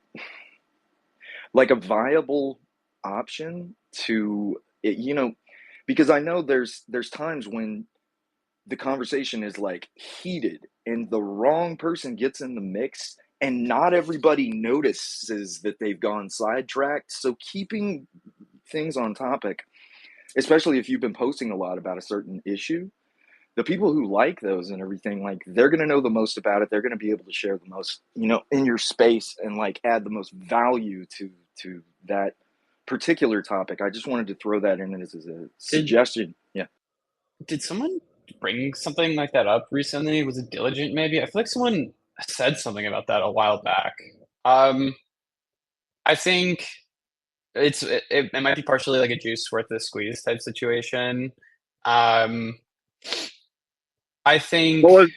viable option to because I know there's times when the conversation is like heated and the wrong person gets in the mix and not everybody notices that they've gone sidetracked. So keeping things on topic, especially if you've been posting a lot about a certain issue, the people who like those and everything, like they're going to know the most about it. They're going to be able to share the most, in your space and like add the most value to that particular topic. I just wanted to throw that in as a suggestion. Yeah. Did someone bring something like that up recently? Was it Diligent maybe? I feel like someone said something about that a while back. I think it might be partially like a juice worth the squeeze type situation. I think what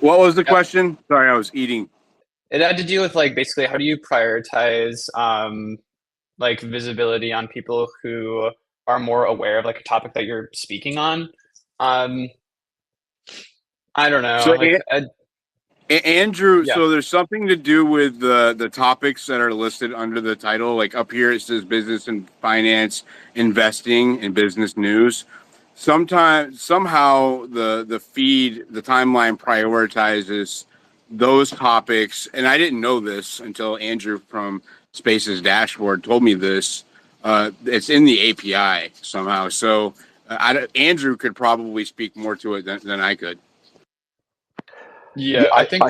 was the question? Sorry, I was eating. It had to do with like basically how do you prioritize like visibility on people who are more aware of like a topic that you're speaking on. I don't know. So like, Andrew, Yeah. so there's something to do with the topics that are listed under the title. Like up here, it says business and finance, investing, and business news. Somehow the feed, the timeline prioritizes those topics, and I didn't know this until Andrew from Spaces Dashboard told me this. It's in the API somehow. So Andrew could probably speak more to it than I could. Yeah, I think.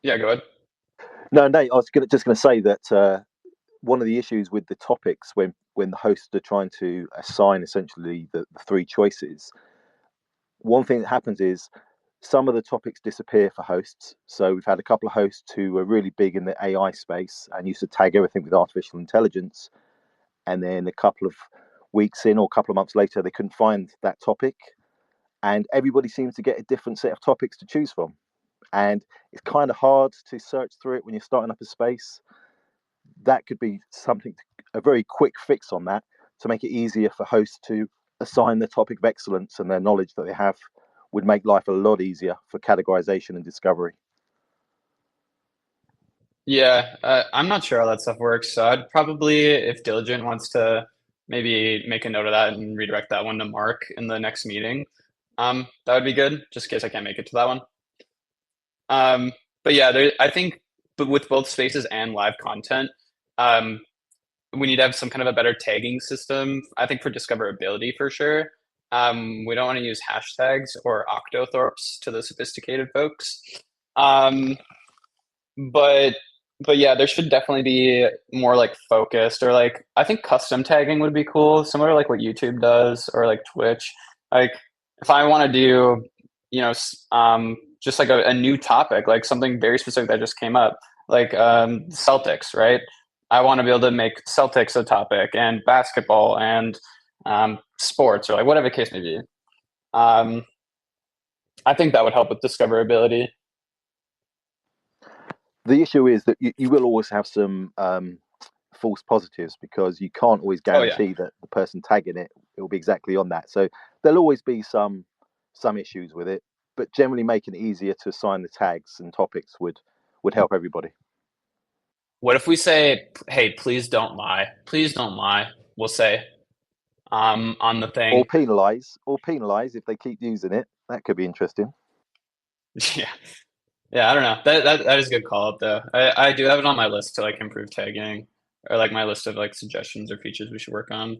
Yeah, go ahead. No, Nate, I was just going to say that one of the issues with the topics when the hosts are trying to assign essentially the three choices, one thing that happens is some of the topics disappear for hosts. So we've had a couple of hosts who were really big in the AI space and used to tag everything with artificial intelligence. And then a couple of weeks in or a couple of months later, they couldn't find that topic. And everybody seems to get a different set of topics to choose from. And it's kind of hard to search through it when you're starting up a space. That could be something, a very quick fix on that to make it easier for hosts to assign the topic of excellence, and their knowledge that they have would make life a lot easier for categorization and discovery. Yeah, I'm not sure how that stuff works. So I'd probably, if Diligent wants to maybe make a note of that and redirect that one to Mark in the next meeting, that would be good, just in case I can't make it to that one. But yeah, I think with both spaces and live content, we need to have some kind of a better tagging system, I think, for discoverability for sure. We don't want to use hashtags or octothorpes to the sophisticated folks. But yeah, there should definitely be more like focused, or like I think custom tagging would be cool, similar to like what YouTube does or like Twitch. Like if I want to do, just like a new topic, like something very specific that just came up, like Celtics, right? I want to be able to make Celtics a topic, and basketball, and sports, or like whatever the case may be. I think that would help with discoverability. The issue is that you will always have some false positives, because you can't always guarantee that the person tagging it will be exactly on that. So there'll always be some issues with it, but generally making it easier to assign the tags and topics would help everybody. What if we say, hey, please don't lie. Please don't lie, we'll say on the thing. Or penalize if they keep using it. That could be interesting. Yeah, I don't know. That is a good call up though. I do have it on my list to like improve tagging, or like my list of like suggestions or features we should work on.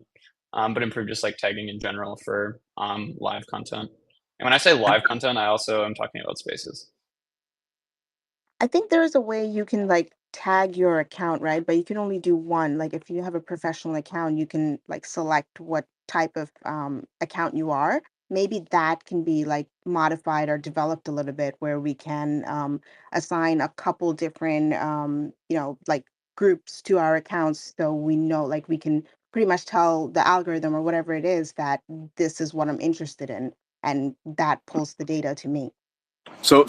But improve just like tagging in general for live content. And when I say live content, I also am talking about spaces. I think there's a way you can like tag your account, right? But you can only do one. Like if you have a professional account, you can like select what type of account you are. Maybe that can be like modified or developed a little bit, where we can assign a couple different like groups to our accounts, so we know, like we can pretty much tell the algorithm or whatever it is that this is what I'm interested in, and that pulls the data to me. So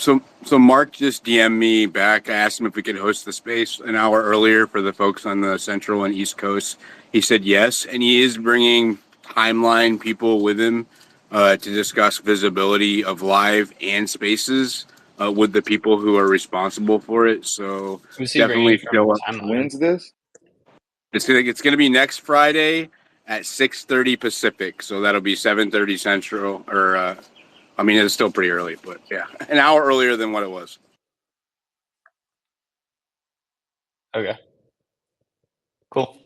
Mark just DM'd me back. I asked him if we could host the space an hour earlier for the folks on the Central and East Coast. He said yes, and he is bringing timeline people with him to discuss visibility of live and spaces with the people who are responsible for it. So definitely show up. When's this? It's gonna be next Friday at 6:30 Pacific. So that'll be 7:30 Central, or it's still pretty early, but yeah, an hour earlier than what it was. Okay. Cool.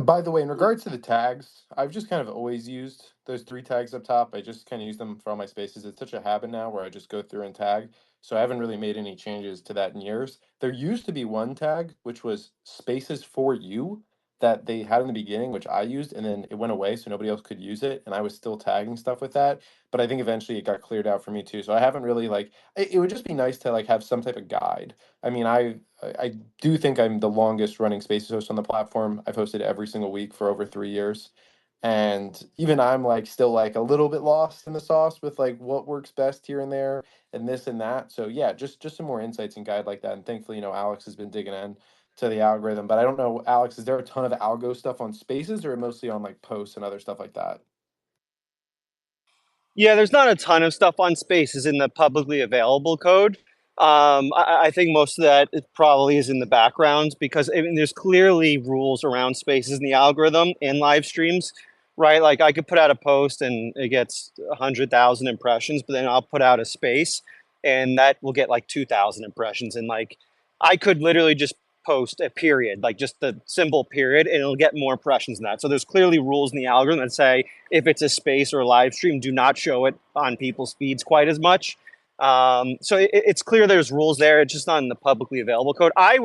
By the way, in regards to the tags, I've just kind of always used those 3 tags up top. I just kind of use them for all my spaces. It's such a habit now where I just go through and tag. So I haven't really made any changes to that in years. There used to be one tag, which was spaces for you, that they had in the beginning, which I used, and then it went away, so nobody else could use it, and I was still tagging stuff with that. But I think eventually it got cleared out for me too. So I haven't really it would just be nice to like have some type of guide. I mean, I do think I'm the longest running Spaces host on the platform. I've hosted every single week for over 3 years. And even I'm like still like a little bit lost in the sauce with like what works best here and there and this and that. So yeah, just some more insights and guide like that. And thankfully, Alex has been digging in to the algorithm. But I don't know, Alex, is there a ton of algo stuff on Spaces, or mostly on like posts and other stuff like that? Yeah, there's not a ton of stuff on Spaces in the publicly available code. I think most of that probably is in the background, because I mean, there's clearly rules around Spaces in the algorithm and live streams, right? Like I could put out a post and it gets 100,000 impressions, but then I'll put out a space and that will get like 2,000 impressions. And like I could literally just post a period, like just the symbol period, and it'll get more impressions than that. So there's clearly rules in the algorithm that say if it's a space or a live stream, do not show it on people's feeds quite as much. So it's clear there's rules there. It's just not in the publicly available code. I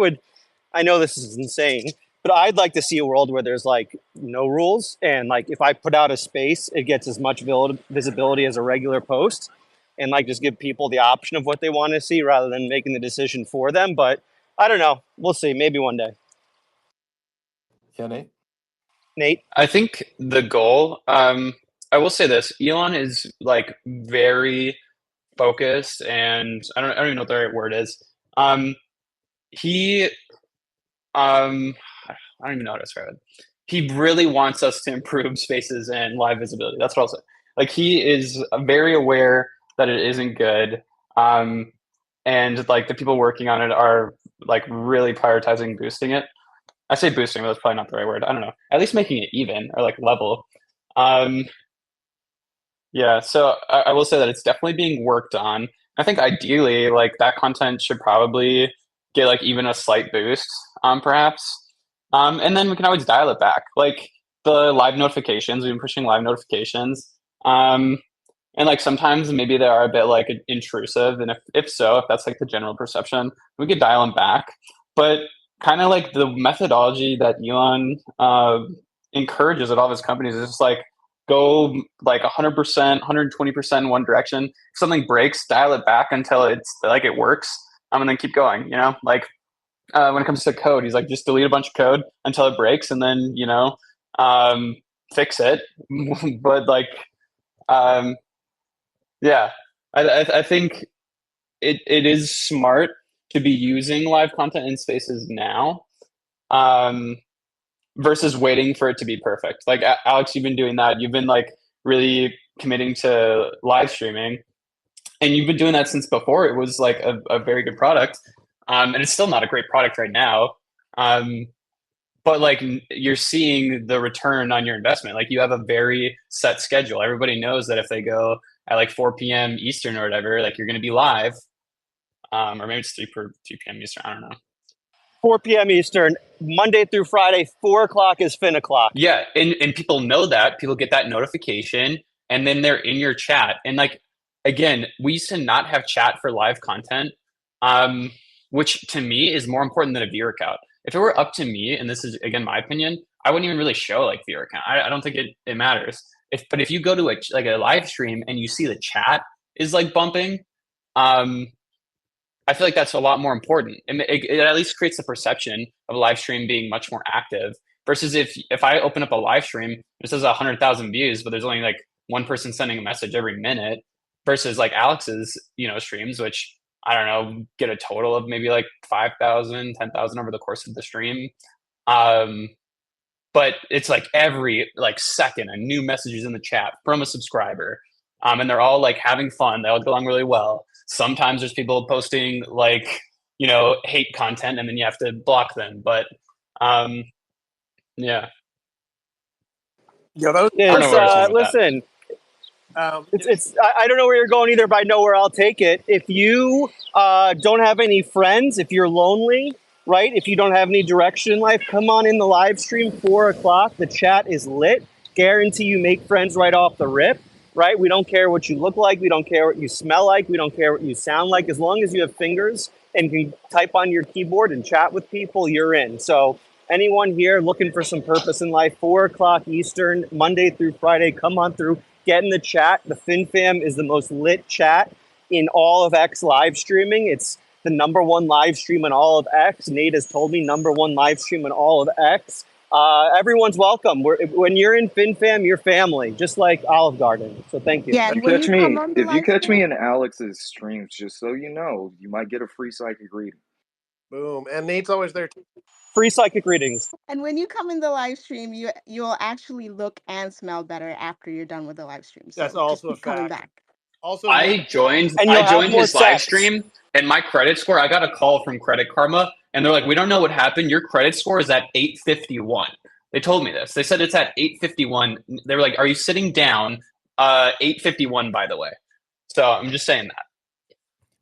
know this is insane, but I'd like to see a world where there's like no rules, and like if I put out a space, it gets as much visibility as a regular post, and like just give people the option of what they want to see rather than making the decision for them. But I don't know. We'll see. Maybe one day. Yeah, Nate? I think the goal, I will say this, Elon is like very focused, and I don't even know what the right word is. He I don't even know how to describe it. He really wants us to improve spaces and live visibility. That's what I'll say. Like he is very aware that it isn't good. And like the people working on it are like really prioritizing boosting it. I say boosting, but that's probably not the right word. I don't know. At least making it even or like level. Yeah, so I will say that it's definitely being worked on. I think ideally, like that content should probably get like even a slight boost, perhaps. And then we can always dial it back. Like the live notifications. We've been pushing live notifications. And like sometimes maybe they are a bit like intrusive, and if that's like the general perception, we could dial them back. But kind of like the methodology that Elon encourages at all of his companies is just like go like 100%, 120% in one direction. If something breaks, dial it back until it's like it works, and then keep going. You know, like when it comes to code, he's like just delete a bunch of code until it breaks, and then fix it. But like. Yeah, I think it is smart to be using live content in spaces now, versus waiting for it to be perfect. Like Alex, you've been doing that. You've been like really committing to live streaming, and you've been doing that since before it was like a very good product. And it's still not a great product right now. But like you're seeing the return on your investment. Like you have a very set schedule. Everybody knows that if they go at like 4 p.m. Eastern or whatever, like you're going to be live. Or maybe it's 3 p.m. Eastern. I don't know. 4 p.m. Eastern, Monday through Friday, 4 o'clock is fin o'clock. Yeah, and people know that. People get that notification, and then they're in your chat. And like, again, we used to not have chat for live content, which to me is more important than a viewer count. If it were up to me, and this is again my opinion, I wouldn't even really show like viewer count. I don't think it matters. But if you go to a live stream and you see the chat is like bumping, I feel like that's a lot more important. It at least creates the perception of a live stream being much more active versus if I open up a live stream, it says 100,000 views, but there's only like one person sending a message every minute versus like Alex's, streams, which I don't know, get a total of maybe like 5,000, 10,000 over the course of the stream. But it's like every like second, a new message is in the chat from a subscriber. And they're all like having fun. They all get along really well. Sometimes there's people posting like, hate content and then you have to block them. But yeah. Yeah, that was, listen, I don't know where you're going either, but I know where I'll take it. If you don't have any friends, if you're lonely, right? If you don't have any direction in life, come on in the live stream, 4 o'clock. The chat is lit. Guarantee you make friends right off the rip, right? We don't care what you look like. We don't care what you smell like. We don't care what you sound like. As long as you have fingers and can type on your keyboard and chat with people, you're in. So anyone here looking for some purpose in life, 4 o'clock Eastern, Monday through Friday, come on through. Get in the chat. The FinFam is the most lit chat in all of X live streaming. It's the #1 live stream in all of X. Nate has told me #1 live stream in all of X. Everyone's welcome. When you're in FinFam, you're family, just like Olive Garden. So thank you. Yeah, and when If you catch me stream, in Alex's streams, just so you know, you might get a free psychic reading. boom. And Nate's always there too. Free psychic readings. and when you come in the live stream, you'll actually look and smell better after you're done with the live stream. So That's also just keep coming fact. back. Also, I joined And you'll have more his live sex. stream, and my credit score, I got a call from Credit Karma, and they're like, we don't know what happened. Your credit score is at 851. They told me this. They said it's at 851. They were like, are you sitting down? 851, by the way. So I'm just saying that.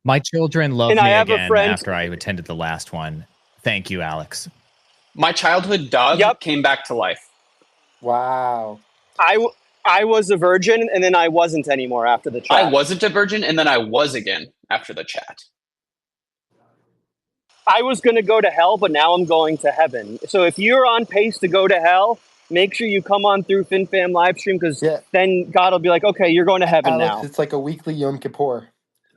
My children love And me I have a again friend- after I attended the last one. Thank you, Alex. My childhood dog came back to life. Wow. I was a virgin, and then I wasn't anymore after the chat. I wasn't a virgin, and then I was again after the chat. I was going to go to hell, but now I'm going to heaven. So if you're on pace to go to hell, make sure you come on through FinFam live stream, because then God will be like, okay, you're going to heaven Alex, now. it's like a weekly Yom Kippur.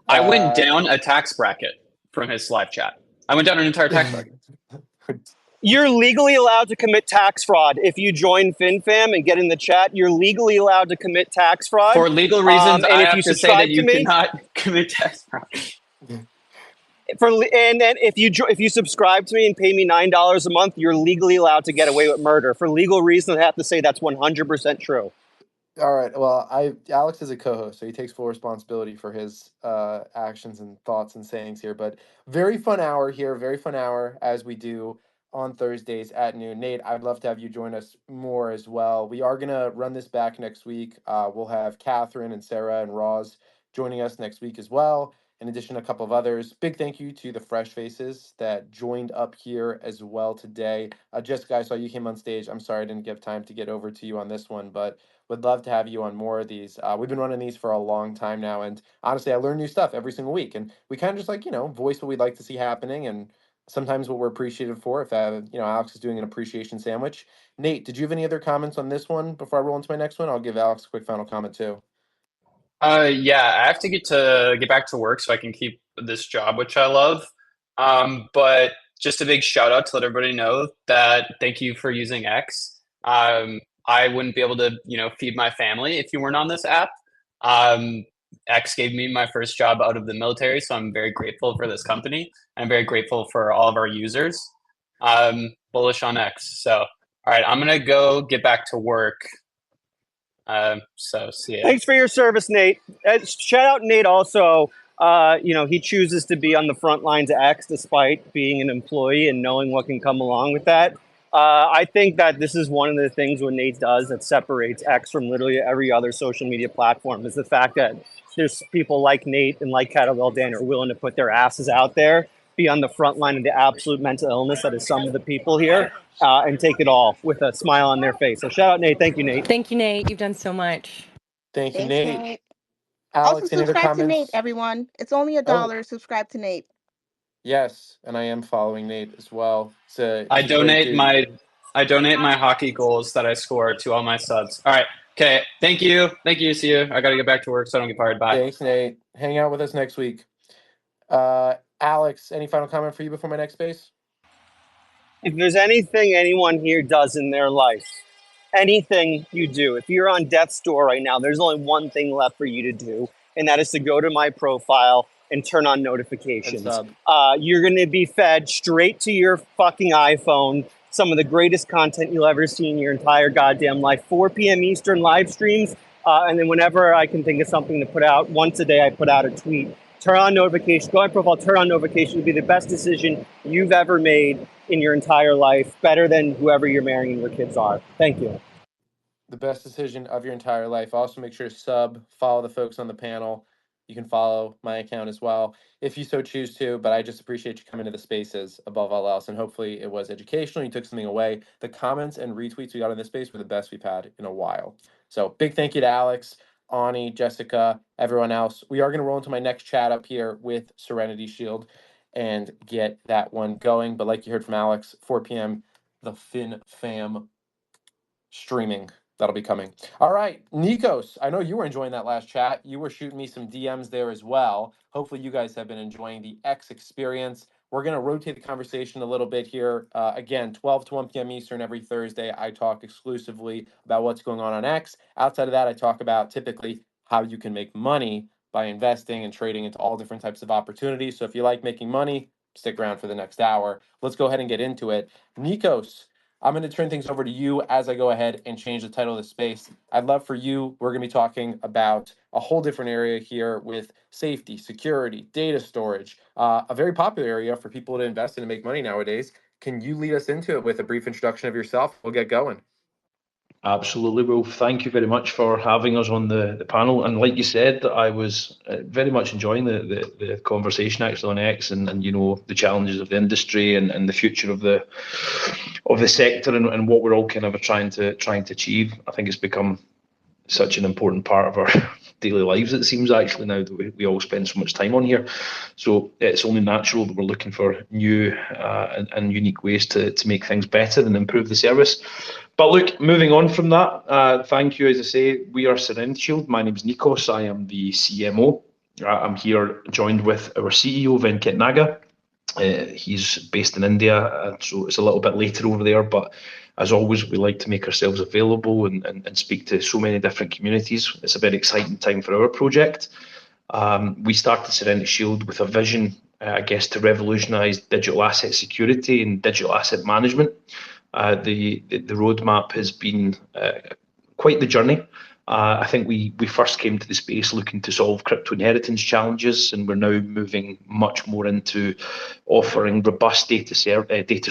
I went down a tax bracket from his live chat. I went down an entire tax bracket. You're legally allowed to commit tax fraud. If you join FinFam and get in the chat, you're legally allowed to commit tax fraud. For legal reasons, and I if have you to say subscribe that you to me- cannot commit tax fraud. And then if you subscribe to me and pay me $9 a month, you're legally allowed to get away with murder. For legal reasons, I have to say that's 100% true. All right. Well, Alex is a co-host, so he takes full responsibility for his actions and thoughts and sayings here. But very fun hour here. Very fun hour as we do on Thursdays at noon. Nate, I'd love to have you join us more as well. We are gonna run this back next week. We'll have Catherine and Sarah and Roz joining us next week as well. in addition to a couple of others. Big thank you to the Fresh Faces that joined up here as well today. Jessica, I saw you came on stage. I'm sorry I didn't give time to get over to you on this one, but would love to have you on more of these. We've been running these for a long time now, and honestly, I learn new stuff every single week. And we kind of just like, voice what we'd like to see happening and sometimes what we're appreciative for. If Alex is doing an appreciation sandwich. Nate, did you have any other comments on this one before I roll into my next one? I'll give Alex a quick final comment too. Yeah, I have to get back to work so I can keep this job, which I love. But just a big shout out to let everybody know that thank you for using X. I wouldn't be able to, feed my family if you weren't on this app. X gave me my first job out of the military, so I'm very grateful for this company. I'm very grateful for all of our users. Bullish on X. So, all right, I'm gonna go get back to work. So see ya. Thanks for your service, Nate. Shout out Nate also. He chooses to be on the front lines of X despite being an employee and knowing what can come along with that. I think that this is one of the things what Nate does that separates X from literally every other social media platform is the fact that there's people like Nate and like Kettlewell Dan are willing to put their asses out there, be on the front line of the absolute mental illness that is some of the people here, and take it all with a smile on their face. So shout out Nate. Thank you, Nate. Thank you, Nate. You've done so much. Thank you, Thanks, Nate. Nate. Alex, Also, any other subscribe to Nate, comments? everyone. It's only $1. Subscribe to Nate. Yes, and I am following Nate as well. I donate my hockey goals that I score to all my subs. All right. Okay. Thank you. See you. I gotta get back to work so I don't get fired. Bye. Thanks, Nate. Hang out with us next week. Alex, any final comment for you before my next space? If there's anything anyone here does in their life, anything you do, if you're on death's door right now, there's only one thing left for you to do, and that is to go to my profile and turn on notifications. You're going to be fed straight to your fucking iPhone some of the greatest content you'll ever see in your entire goddamn life. 4 p.m. Eastern live streams, and then whenever I can think of something to put out, once a day I put out a tweet. Turn on notifications. Go on my profile, turn on notifications. It'll be the best decision you've ever made in your entire life, better than whoever you're marrying and your kids are. Thank you. The best decision of your entire life. Also, make sure to follow the folks on the panel. You can follow my account as well if you so choose to, but I just appreciate you coming to the spaces above all else, and hopefully it was educational. You took something away. The comments and retweets we got in this space were the best we've had in a while. So big thank you to Alex, Ani, Jessica, everyone else. We are going to roll into my next chat up here with Serenity Shield and get that one going. But like you heard from Alex, 4 p.m., the Fin Fam streaming. That'll be coming. All right, Nikos, I know you were enjoying that last chat. You were shooting me some DMs there as well. Hopefully you guys have been enjoying the X experience. We're going to rotate the conversation a little bit here. Again, 12 to 1 p.m. Eastern every Thursday, I talk exclusively about what's going on X. Outside of that, I talk about typically how you can make money by investing and trading into all different types of opportunities. So if you like making money, stick around for the next hour. Let's go ahead and get into it. Nikos, I'm going to turn things over to you as I go ahead and change the title of the space. I'd love for you, we're going to be talking about a whole different area here with safety, security, data storage, a very popular area for people to invest in and make money nowadays. Can you lead us into it with a brief introduction of yourself? We'll get going. Absolutely, Will. Thank you very much for having us on the panel. And like you said, I was very much enjoying the conversation actually on X and the challenges of the industry and the future of the sector and what we're all kind of trying to achieve. I think it's become such an important part of our daily lives, it seems, actually, now that we all spend so much time on here. So it's only natural that we're looking for new and unique ways to make things better and improve the service. But look, moving on from that, thank you. As I say, we are Serenity Shield. My name is Nikos. I am the CMO. I'm here joined with our CEO, Venkat Naga. He's based in India, so it's a little bit later over there, but as always, we like to make ourselves available and speak to so many different communities. It's a very exciting time for our project. We started Serenity Shield with a vision, to revolutionise digital asset security and digital asset management. The roadmap has been quite the journey. I think we first came to the space looking to solve crypto inheritance challenges, and we're now moving much more into offering robust data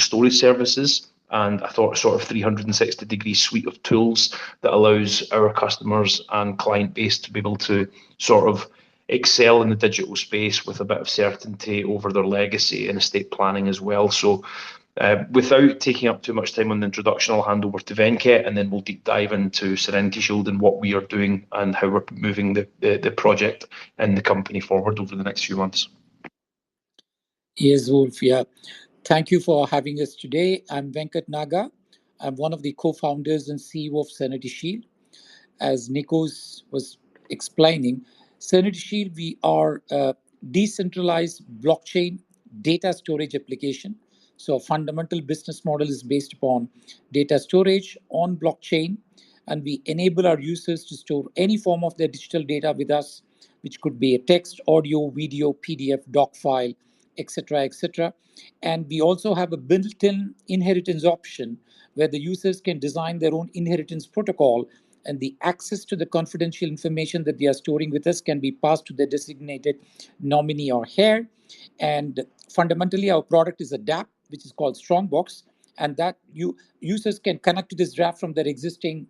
storage services. And I thought a sort of 360-degree suite of tools that allows our customers and client base to be able to sort of excel in the digital space with a bit of certainty over their legacy and estate planning as well. So without taking up too much time on the introduction, I'll hand over to Venkat, and then we'll deep dive into Serenity Shield and what we are doing and how we're moving the project and the company forward over the next few months. Yes, Wolf. Yeah. Thank you for having us today. I'm Venkat Naga. I'm one of the co-founders and CEO of Serenity Shield. As Nikos was explaining, Serenity Shield, we are a decentralized blockchain data storage application. So a fundamental business model is based upon data storage on blockchain, and we enable our users to store any form of their digital data with us, which could be a text, audio, video, PDF, doc file, etc., etc. And we also have a built-in inheritance option where the users can design their own inheritance protocol, and the access to the confidential information that they are storing with us can be passed to the designated nominee or heir. And fundamentally, our product is a DApp, which is called Strongbox, and that users can connect to this draft from their existing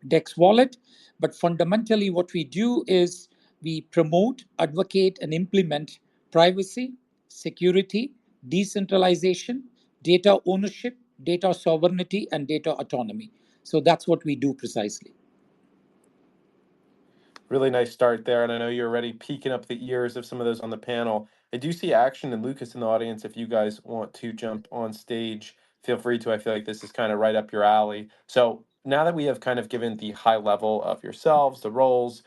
Dex wallet. But fundamentally, what we do is we promote, advocate, and implement privacy, security, decentralization, data ownership, data sovereignty, and data autonomy. So that's what we do precisely. Really nice start there, and I know you're already peeking up the ears of some of those on the panel. I do see Action and Lucas in the audience. If you guys want to jump on stage, feel free to. I feel like this is kind of right up your alley. So now that we have kind of given the high level of yourselves, the roles,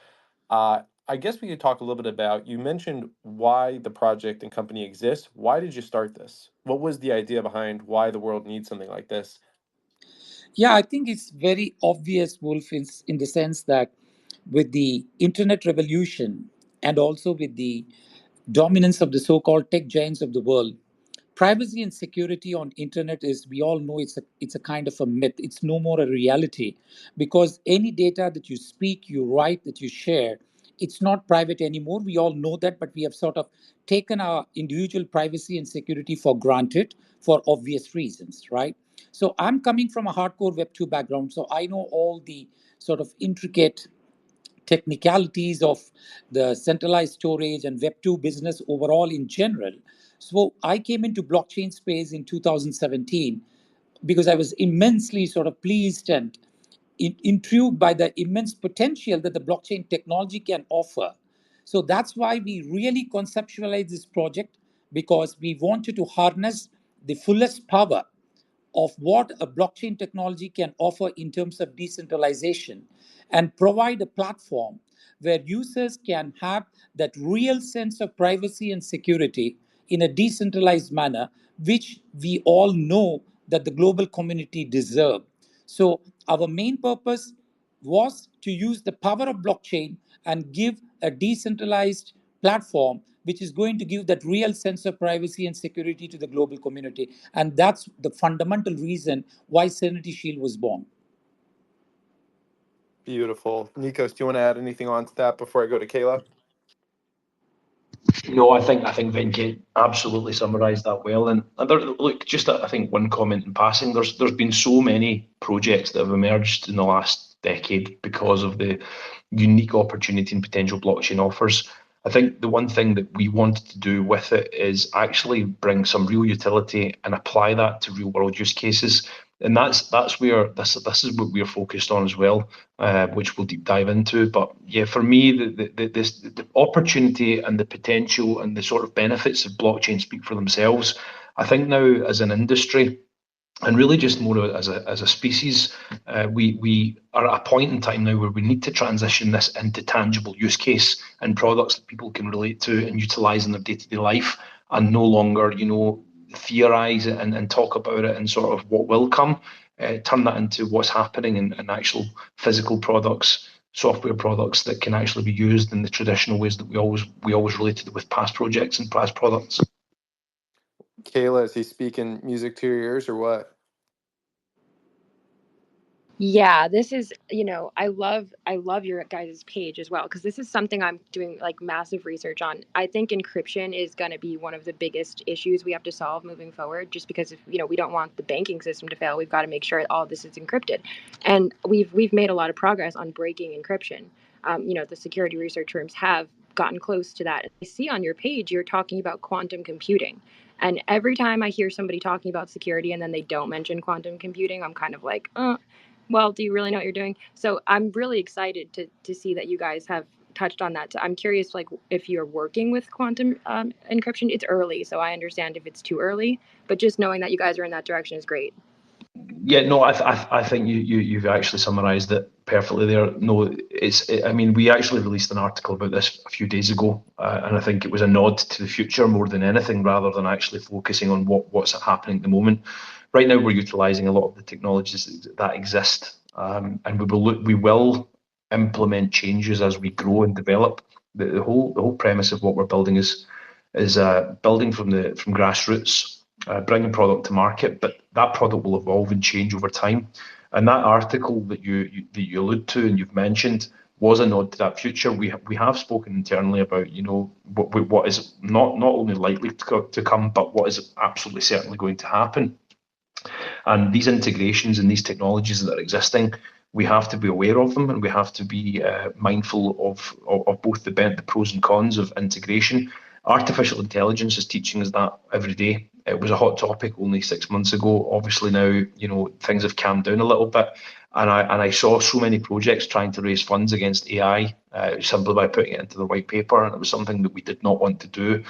I guess we could talk a little bit about, you mentioned why the project and company exists. Why did you start this? What was the idea behind why the world needs something like this? Yeah, I think it's very obvious, Wolf, in the sense that with the internet revolution and also with the dominance of the so-called tech giants of the world, privacy and security on internet is, we all know, it's a kind of a myth. It's no more a reality, because any data that you speak, you write, that you share, it's not private anymore. We all know that, but we have sort of taken our individual privacy and security for granted for obvious reasons, right? So I'm coming from a hardcore Web2 background, so I know all the sort of intricate technicalities of the centralized storage and Web2 business overall in general. So I came into blockchain space in 2017 because I was immensely sort of pleased and intrigued by the immense potential that the blockchain technology can offer. So that's why we really conceptualized this project, because we wanted to harness the fullest power of what a blockchain technology can offer in terms of decentralization, and provide a platform where users can have that real sense of privacy and security in a decentralized manner, which we all know that the global community deserve. So our main purpose was to use the power of blockchain and give a decentralized platform which is going to give that real sense of privacy and security to the global community. And that's the fundamental reason why Serenity Shield was born. Beautiful. Nikos, do you want to add anything on to that before I go to Kayla? No, I think Venkat absolutely summarised that well. And look, just I think one comment in passing. There's been so many projects that have emerged in the last decade because of the unique opportunity and potential blockchain offers. I think the one thing that we wanted to do with it is actually bring some real utility and apply that to real world use cases. And that's where this is what we're focused on as well, which we'll deep dive into. But yeah, for me, the opportunity and the potential and the sort of benefits of blockchain speak for themselves. I think now as an industry, and really just more as a species, we are at a point in time now where we need to transition this into tangible use case and products that people can relate to and utilize in their day-to-day life, and no longer, theorize it and talk about it and sort of what will come. Turn that into what's happening in actual physical products, software products that can actually be used in the traditional ways that we always related with past projects and past products. Kayla, is he speaking music to your ears or what? Yeah, this is, I love your guys' page as well, because this is something I'm doing like massive research on. I think encryption is going to be one of the biggest issues we have to solve moving forward, just because if, we don't want the banking system to fail, we've got to make sure all this is encrypted. And we've made a lot of progress on breaking encryption. The security research firms have gotten close to that. I see on your page you're talking about quantum computing. And every time I hear somebody talking about security and then they don't mention quantum computing, I'm kind of like, well, do you really know what you're doing? So I'm really excited to see that you guys have touched on that. So I'm curious, like, if you're working with quantum encryption. It's early, so I understand if it's too early, but just knowing that you guys are in that direction is great. Yeah, no, I think you've actually summarised it perfectly there. No, I mean, we actually released an article about this a few days ago, and I think it was a nod to the future more than anything, rather than actually focusing on what's happening at the moment. Right now, we're utilising a lot of the technologies that exist, and we will implement changes as we grow and develop. The whole premise of what we're building is building from grassroots. Bringing product to market, but that product will evolve and change over time. And that article that you allude to and you've mentioned was a nod to that future. We have spoken internally about what is not only likely to come, but what is absolutely certainly going to happen. And these integrations and these technologies that are existing, we have to be aware of them, and we have to be mindful of both the pros and cons of integration. Artificial intelligence is teaching us that every day. It was a hot topic only 6 months ago. Obviously now, things have calmed down a little bit, and I saw so many projects trying to raise funds against AI simply by putting it into the white paper, and it was something that we did not want to do.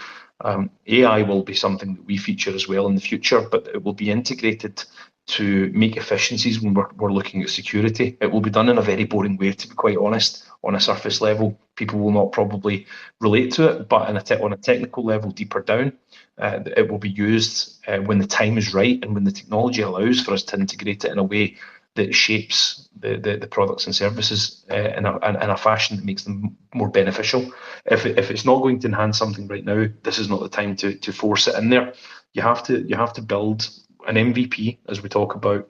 AI will be something that we feature as well in the future, but it will be integrated to make efficiencies when we're looking at security. It will be done in a very boring way, to be quite honest. On a surface level, people will not probably relate to it, but on a technical level, deeper down, it will be used when the time is right and when the technology allows for us to integrate it in a way that shapes the products and services in a fashion that makes them more beneficial. If it's not going to enhance something right now, this is not the time to force it in there. You have to build an MVP, as we talk about,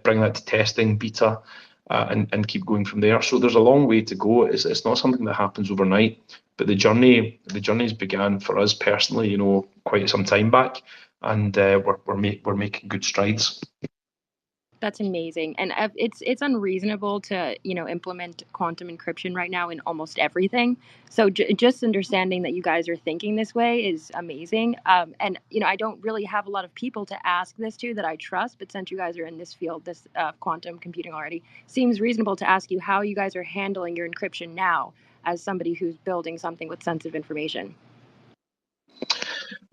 bring that to testing, beta, and keep going from there. So there's a long way to go. It's not something that happens overnight, but the journey's began for us personally, quite some time back, and we're making good strides. That's amazing. And it's unreasonable to, implement quantum encryption right now in almost everything. So just understanding that you guys are thinking this way is amazing. And, I don't really have a lot of people to ask this to that I trust, but since you guys are in this field, this quantum computing already, seems reasonable to ask you how you guys are handling your encryption now as somebody who's building something with sensitive information.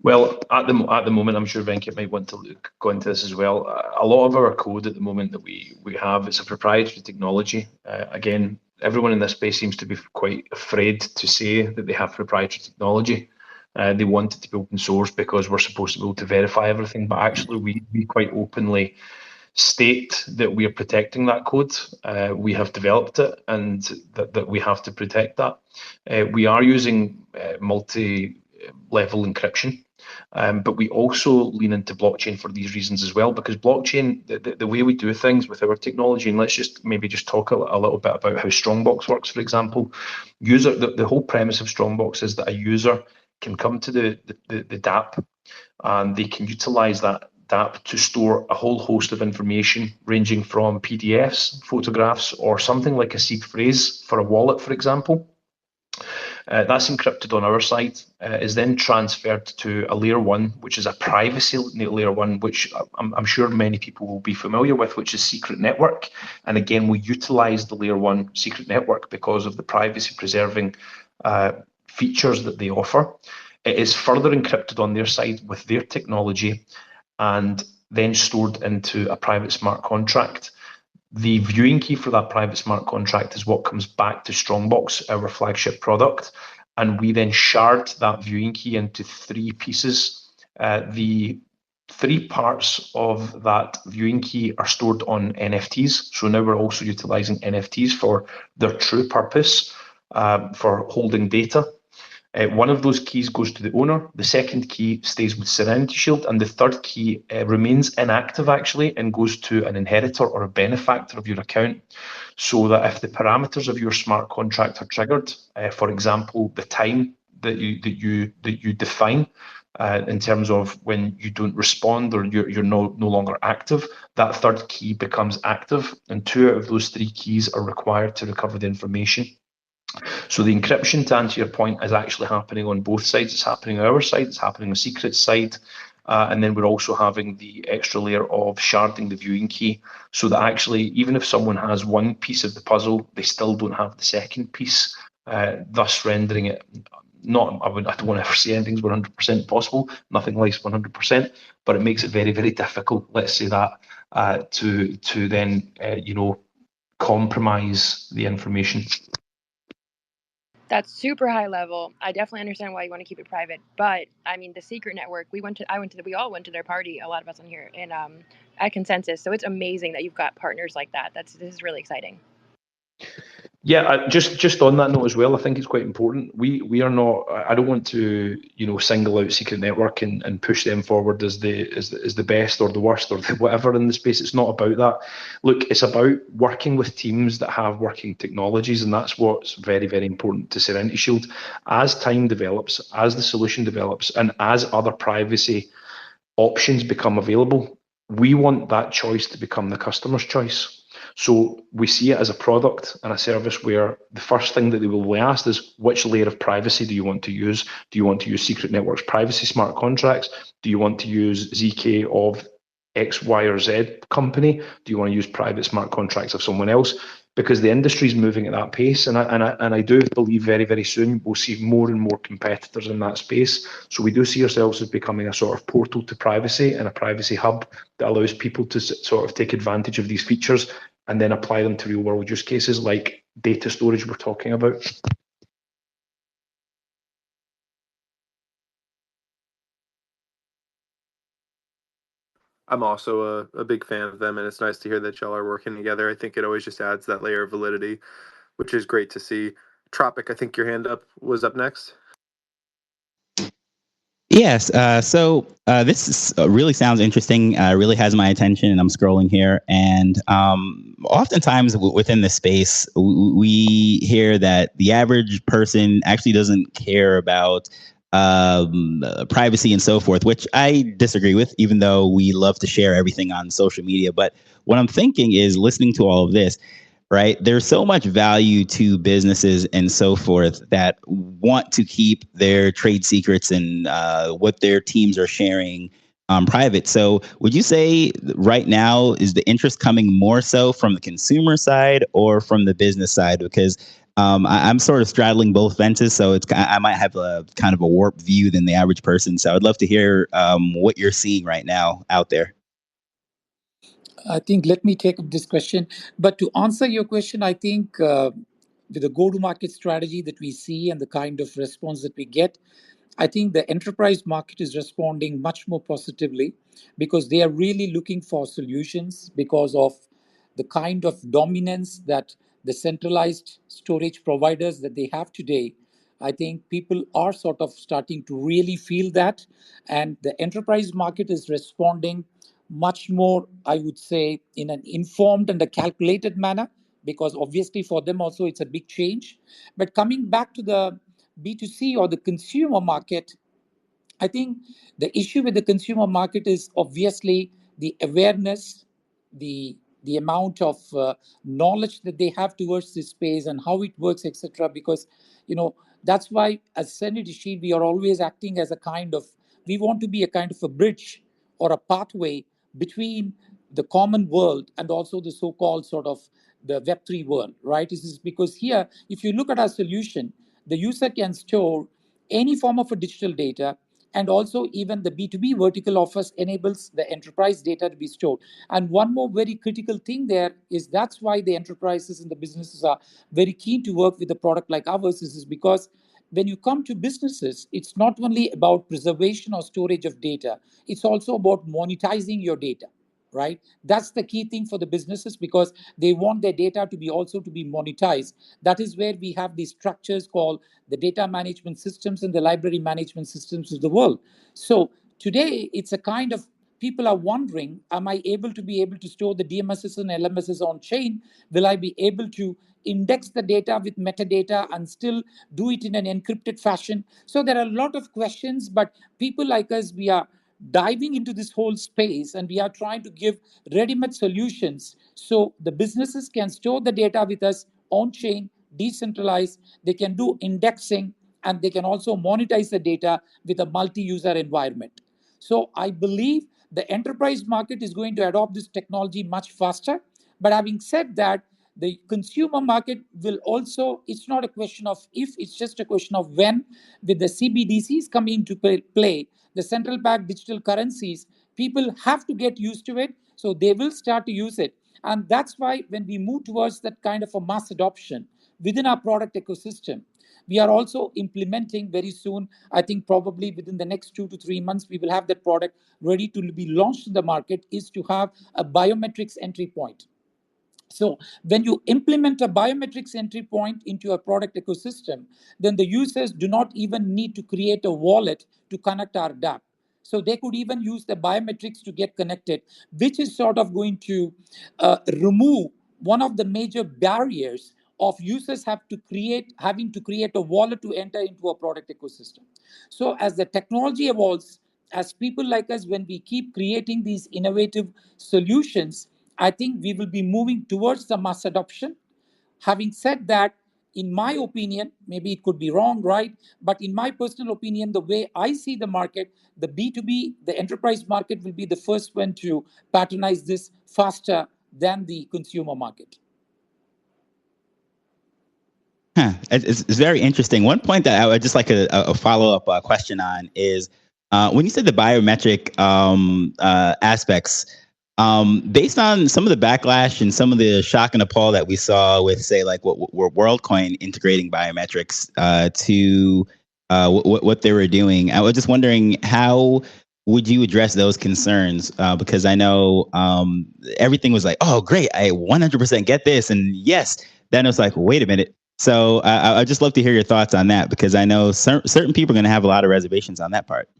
Well, at the moment, I'm sure Venkat might want to go into this as well. A lot of our code at the moment that we have, it's a proprietary technology. Again, everyone in this space seems to be quite afraid to say that they have proprietary technology. They want it to be open source because we're supposed to be able to verify everything, but actually we quite openly state that we are protecting that code. We have developed it, and that we have to protect that. We are using multi-level encryption. But we also lean into blockchain for these reasons as well, because blockchain, the way we do things with our technology, and let's just talk a little bit about how Strongbox works, for example. The whole premise of Strongbox is that a user can come to the DApp and they can utilize that DApp to store a whole host of information ranging from PDFs, photographs, or something like a seed phrase for a wallet, for example. That's encrypted on our side, is then transferred to a layer 1, which is a privacy layer 1, which I'm sure many people will be familiar with, which is Secret Network. And again, we utilize the layer 1 Secret Network because of the privacy preserving features that they offer. It is further encrypted on their side with their technology and then stored into a private smart contract. The viewing key for that private smart contract is what comes back to Strongbox, our flagship product, and we then shard that viewing key into 3 pieces. The 3 parts of that viewing key are stored on NFTs, so now we're also utilizing NFTs for their true purpose, for holding data. One of those keys goes to the owner, the second key stays with Serenity Shield, and the third key remains inactive actually and goes to an inheritor or a benefactor of your account, so that if the parameters of your smart contract are triggered, for example, the time that you define in terms of when you don't respond or you're no longer active, that third key becomes active, and 2 out of those 3 keys are required to recover the information. So the encryption, to answer your point, is actually happening on both sides. It's happening on our side, it's happening on the secret side. And then we're also having the extra layer of sharding the viewing key, so that actually, even if someone has one piece of the puzzle, they still don't have the second piece, thus rendering it I don't want to ever say anything's 100% possible, nothing like 100%, but it makes it very, very difficult, let's say that, to then, compromise the information. That's super high level. I definitely understand why you want to keep it private, but I mean, the secret network. We all went to their party. A lot of us on here in at Consensus. So it's amazing that you've got partners like that. This is really exciting. Yeah, just on that note as well, I think it's quite important. We are not. I don't want to single out Secret Network and push them forward as the best or the worst or the whatever in the space. It's not about that. Look, it's about working with teams that have working technologies, and that's what's very, very important to Serenity Shield. As time develops, as the solution develops, and as other privacy options become available, we want that choice to become the customer's choice. So we see it as a product and a service where the first thing that they will be asked is, which layer of privacy do you want to use? Do you want to use Secret Network's privacy smart contracts? Do you want to use ZK of X, Y, or Z company? Do you want to use private smart contracts of someone else? Because the industry is moving at that pace, and I do believe very, very soon we'll see more and more competitors in that space. So we do see ourselves as becoming a sort of portal to privacy and a privacy hub that allows people to sort of take advantage of these features and then apply them to real world use cases like data storage we're talking about. I'm also a big fan of them, and it's nice to hear that y'all are working together. I think it always just adds that layer of validity, which is great to see. Tropic, I think your hand was up next. Yes. So this really sounds interesting. Really has my attention, and I'm scrolling here. And oftentimes within the space, we hear that the average person actually doesn't care about privacy and so forth, which I disagree with, even though we love to share everything on social media. But what I'm thinking is, listening to all of this, right? There's so much value to businesses and so forth that want to keep their trade secrets and what their teams are sharing private. So would you say right now, is the interest coming more so from the consumer side or from the business side? Because I'm sort of straddling both fences, so I might have a kind of a warped view than the average person. So I'd love to hear what you're seeing right now out there. I think let me take up this question. But to answer your question, I think with the go-to-market strategy that we see and the kind of response that we get, I think the enterprise market is responding much more positively because they are really looking for solutions because of the kind of dominance that the centralized storage providers that they have today. I think people are sort of starting to really feel that, and the enterprise market is responding much more, I would say, in an informed and a calculated manner, because obviously for them also it's a big change. But coming back to the B2C or the consumer market, I think the issue with the consumer market is obviously the awareness, the amount of knowledge that they have towards this space and how it works, etc. Because that's why as Serenity Shield we are always acting as we want to be a kind of a bridge or a pathway between the common world and also the so-called sort of the Web3 world, right? This is because here, if you look at our solution, the user can store any form of a digital data, and also even the B2B vertical offers enables the enterprise data to be stored. And one more very critical thing there is that's why the enterprises and the businesses are very keen to work with a product like ours, is because when you come to businesses, it's not only about preservation or storage of data, it's also about monetizing your data, right? That's the key thing for the businesses because they want their data to be monetized. That is where we have these structures called the data management systems and the library management systems of the world. So today it's a kind of, people are wondering, am I able to store the DMSs and LMSs on chain? Will I be able to index the data with metadata and still do it in an encrypted fashion? So there are a lot of questions, but people like us, we are diving into this whole space and we are trying to give ready-made solutions so the businesses can store the data with us on chain decentralized, they can do indexing, and they can also monetize the data with a multi-user environment. So I believe the enterprise market is going to adopt this technology much faster. But having said that, the consumer market will also, it's not a question of if, it's just a question of when. With the CBDCs coming into play, the central bank digital currencies, people have to get used to it, so they will start to use it. And that's why when we move towards that kind of a mass adoption within our product ecosystem, we are also implementing very soon, I think probably within the next 2 to 3 months, we will have that product ready to be launched in the market, is to have a biometrics entry point. So when you implement a biometrics entry point into a product ecosystem, then the users do not even need to create a wallet to connect our DApp. So they could even use the biometrics to get connected, which is sort of going to remove one of the major barriers of users having to create a wallet to enter into a product ecosystem. So as the technology evolves, as people like us, when we keep creating these innovative solutions, I think we will be moving towards the mass adoption. Having said that, in my opinion, maybe it could be wrong, right? But in my personal opinion, the way I see the market, the B2B, the enterprise market will be the first one to patronize this faster than the consumer market. It's very interesting. One point that I would just like a follow-up question on is when you said the biometric aspects, based on some of the backlash and some of the shock and appall that we saw with, say, like what WorldCoin integrating biometrics to what they were doing, I was just wondering, how would you address those concerns? Because I know everything was like, oh, great, I 100% get this. And yes, then it was like, wait a minute. So I'd just love to hear your thoughts on that, because I know certain people are going to have a lot of reservations on that part.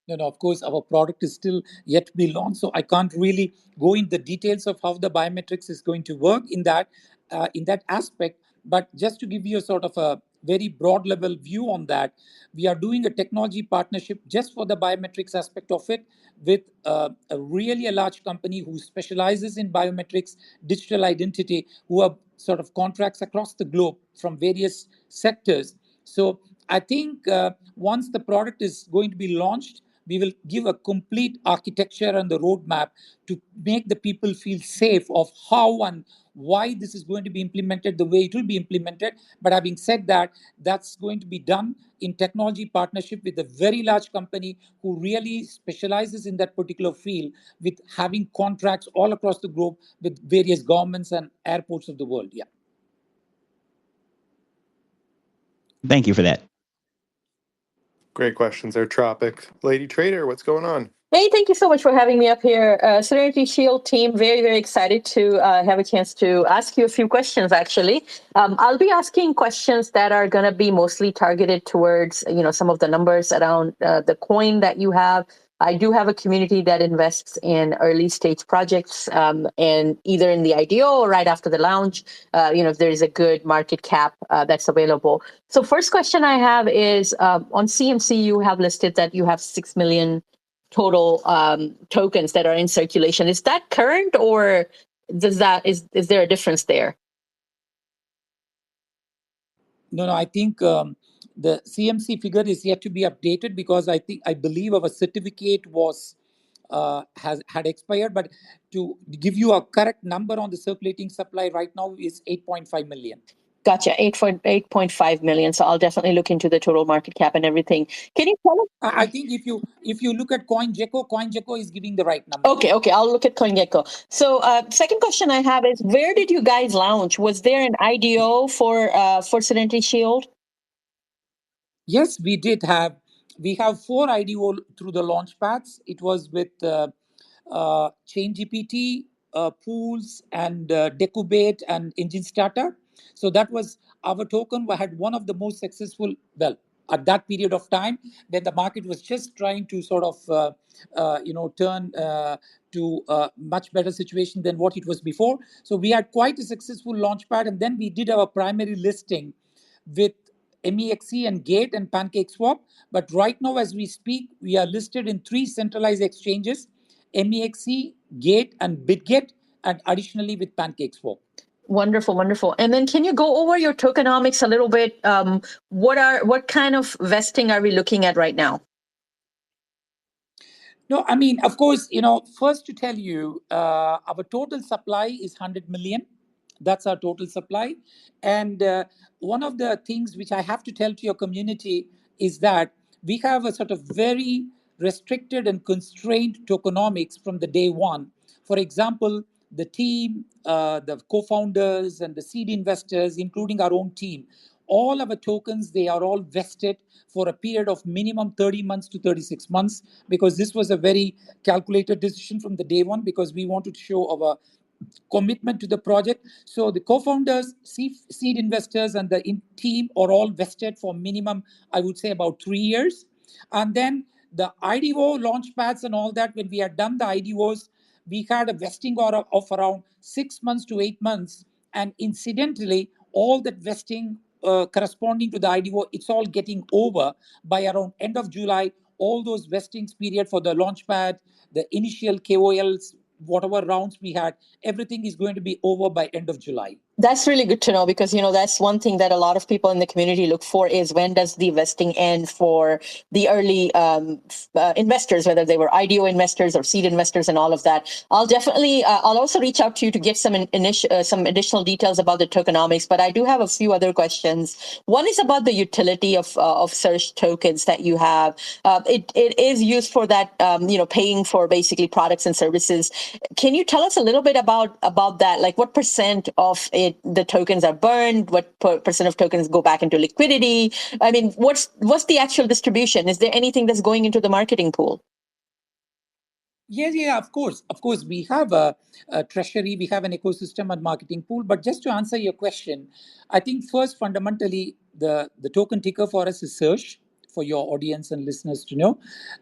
No, of course, our product is still yet to be launched, so I can't really go into the details of how the biometrics is going to work in that aspect. But just to give you a sort of a very broad level view on that, we are doing a technology partnership just for the biometrics aspect of it with a really large company who specializes in biometrics, digital identity, who have sort of contracts across the globe from various sectors. So I think once the product is going to be launched, we will give a complete architecture and the roadmap to make the people feel safe of how and why this is going to be implemented the way it will be implemented. But having said that, that's going to be done in technology partnership with a very large company who really specializes in that particular field, with having contracts all across the globe with various governments and airports of the world. Yeah. Thank you for that. Great questions there, Tropic. Lady Trader, what's going on? Hey, thank you so much for having me up here. Serenity Shield team, very, very excited to have a chance to ask you a few questions, actually. I'll be asking questions that are going to be mostly targeted towards, some of the numbers around the coin that you have. I do have a community that invests in early stage projects, and either in the IDO or right after the launch, if there is a good market cap that's available. So first question I have is on CMC, you have listed that you have 6 million total tokens that are in circulation. Is that current, or is there a difference there? No, I think the CMC figure is yet to be updated, because I believe our certificate was had expired. But to give you a correct number on the circulating supply right now is 8.5 million. Gotcha, 8.5 million. So I'll definitely look into the total market cap and everything. Can you tell us? I think if you look at CoinGecko is giving the right number. Okay, I'll look at CoinGecko. So second question I have is, where did you guys launch? Was there an IDO for Serenity Shield? Yes, we did have. We have 4 IDO through the launch pads. It was with ChainGPT, Pools, and Decubate and Engine Starter. So that was our token. We had one of the most successful, at that period of time when the market was just trying to sort of turn to a much better situation than what it was before. So we had quite a successful launchpad, and then we did our primary listing with MEXC and Gate and PancakeSwap. But right now, as we speak, we are listed in 3 centralized exchanges: MEXC, Gate, and BitGet, and additionally with PancakeSwap. Wonderful, wonderful. And then can you go over your tokenomics a little bit? What kind of vesting are we looking at right now? No, I mean, of course, first to tell you, our total supply is 100 million. That's our total supply. And one of the things which I have to tell to your community is that we have a sort of very restricted and constrained tokenomics from the day one. For example, the team, the co-founders and the seed investors, including our own team, all our tokens, they are all vested for a period of minimum 30 months to 36 months, because this was a very calculated decision from the day one, because we wanted to show our commitment to the project. So the co-founders, seed investors, and the team are all vested for minimum, I would say, about 3 years. And then the IDO launch pads and all that, when we had done the IDOs, we had a vesting of around 6 months to 8 months. And incidentally, all that vesting corresponding to the IDO, it's all getting over by around end of July. All those vestings period for the launch pad, the initial KOLs, whatever rounds we had, everything is going to be over by end of July. That's really good to know, because that's one thing that a lot of people in the community look for is when does the vesting end for the early investors, whether they were IDO investors or seed investors and all of that. I'll definitely I'll also reach out to you to get some additional details about the tokenomics, but I do have a few other questions. One is about the utility of Surge tokens that you have. It is used for that paying for basically products and services. Can you tell us a little bit about that? Like, what percent of the tokens are burned? What percent of tokens go back into liquidity? I mean, what's the actual distribution? Is there anything that's going into the marketing pool? Yeah, of course. Of course, we have a treasury, we have an ecosystem and marketing pool. But just to answer your question, I think first, fundamentally, the token ticker for us is Surge, for your audience and listeners to know.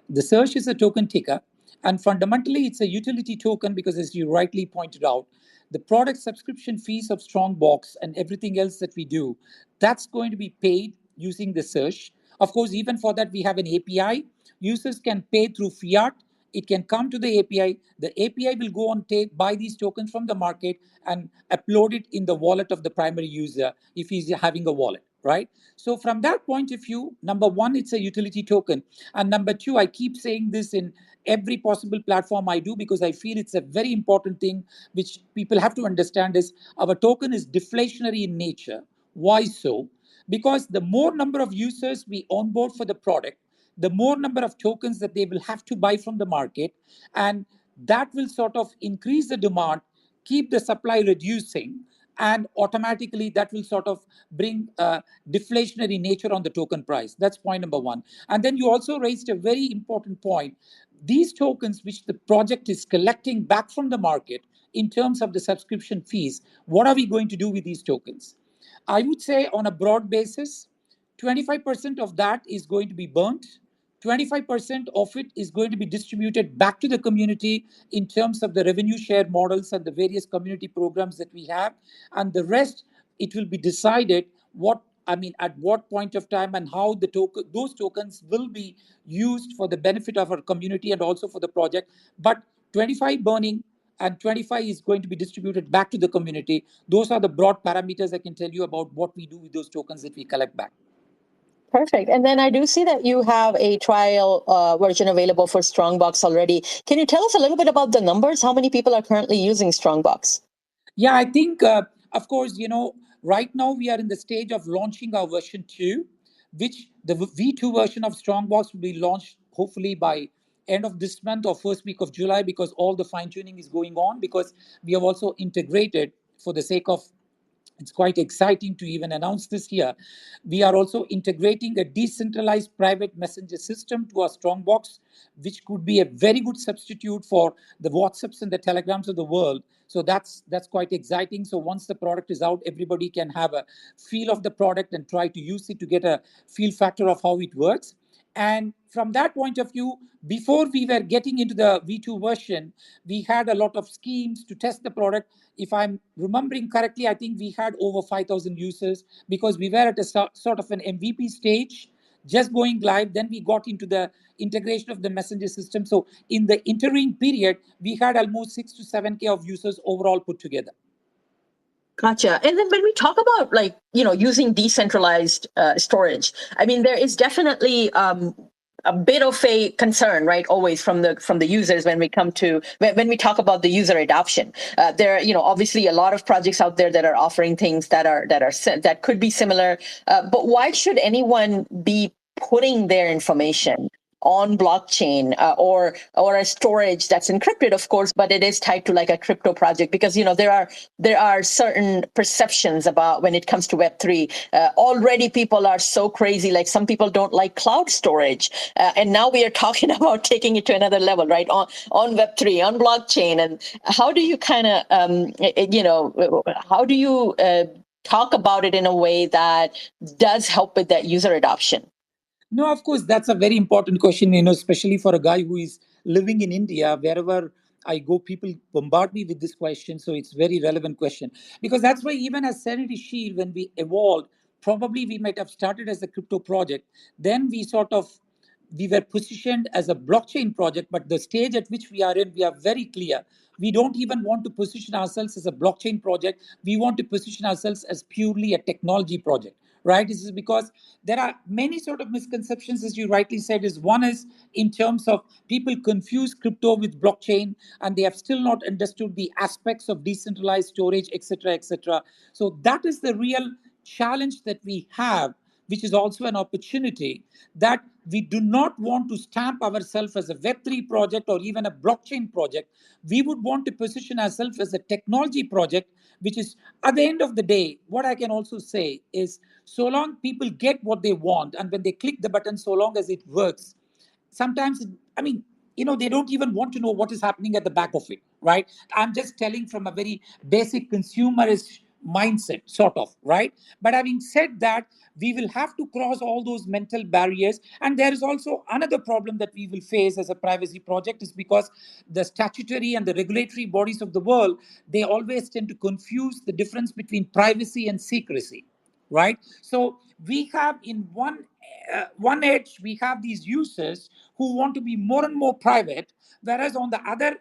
The Surge is a token ticker. And fundamentally, it's a utility token because, as you rightly pointed out, the product subscription fees of Strongbox and everything else that we do, that's going to be paid using the Surge. Of course, even for that, we have an API. Users can pay through fiat. It can come to the API. The API will go and buy these tokens from the market and upload it in the wallet of the primary user if he's having a wallet, right? So from that point of view, number one, it's a utility token. And number two, I keep saying this in every possible platform I do because I feel it's a very important thing which people have to understand is our token is deflationary in nature. Why so? Because the more number of users we onboard for the product, the more number of tokens that they will have to buy from the market, and that will sort of increase the demand, keep the supply reducing, and automatically that will sort of bring a deflationary nature on the token price. That's point number one. And then you also raised a very important point. These tokens which the project is collecting back from the market in terms of the subscription fees, what are we going to do with these tokens? I would say on a broad basis, 25% of that is going to be burnt. 25% of it is going to be distributed back to the community in terms of the revenue share models and the various community programs that we have. And the rest, it will be decided at what point of time and how those tokens will be used for the benefit of our community and also for the project. But 25 burning and 25 is going to be distributed back to the community. Those are the broad parameters I can tell you about what we do with those tokens that we collect back. Perfect. And then I do see that you have a trial version available for Strongbox already. Can you tell us a little bit about the numbers? How many people are currently using Strongbox? Yeah, I think, of course, right now we are in the stage of launching our version 2, which the V2 version of Strongbox will be launched hopefully by end of this month or first week of July, because all the fine tuning is going on, because we have also integrated, for the sake of it's quite exciting to even announce this here. We are also integrating a decentralized private messenger system to our Strongbox, which could be a very good substitute for the WhatsApps and the Telegrams of the world. So that's quite exciting. So once the product is out, everybody can have a feel of the product and try to use it to get a feel factor of how it works. And from that point of view, before we were getting into the V2 version, we had a lot of schemes to test the product. If I'm remembering correctly, I think we had over 5,000 users because we were at a sort of an MVP stage, just going live. Then we got into the integration of the messenger system. So in the interim period, we had almost 6 to 7K of users overall put together. Gotcha. And then when we talk about like, using decentralized storage, I mean, there is definitely a bit of a concern, right? Always from the users when we talk about the user adoption. There are, obviously a lot of projects out there that are offering things that could be similar. But why should anyone be putting their information on blockchain or a storage that's encrypted, of course, but it is tied to like a crypto project? Because there are certain perceptions about when it comes to Web3. Already people are so crazy. Like some people don't like cloud storage. And now we are talking about taking it to another level, right? On Web3, on blockchain. And how do you kind of, how do you talk about it in a way that does help with that user adoption? No, of course, that's a very important question, especially for a guy who is living in India. Wherever I go, people bombard me with this question. So it's very relevant question. Because that's why even as Serenity Shield, when we evolved, probably we might have started as a crypto project. Then we were positioned as a blockchain project, but the stage at which we are in, we are very clear. We don't even want to position ourselves as a blockchain project. We want to position ourselves as purely a technology project, right? This is because there are many sort of misconceptions, as you rightly said. One is in terms of people confuse crypto with blockchain, and they have still not understood the aspects of decentralized storage, etc., etc. So that is the real challenge that we have, which is also an opportunity, that we do not want to stamp ourselves as a Web3 project or even a blockchain project. We would want to position ourselves as a technology project, which is, at the end of the day, what I can also say is, so long people get what they want, and when they click the button, so long as it works, sometimes, they don't even want to know what is happening at the back of it, right? I'm just telling from a very basic consumerist mindset, sort of, right? But having said that, we will have to cross all those mental barriers. And there is also another problem that we will face as a privacy project, is because the statutory and the regulatory bodies of the world, they always tend to confuse the difference between privacy and secrecy, right? So we have in one edge, we have these users who want to be more and more private, whereas on the other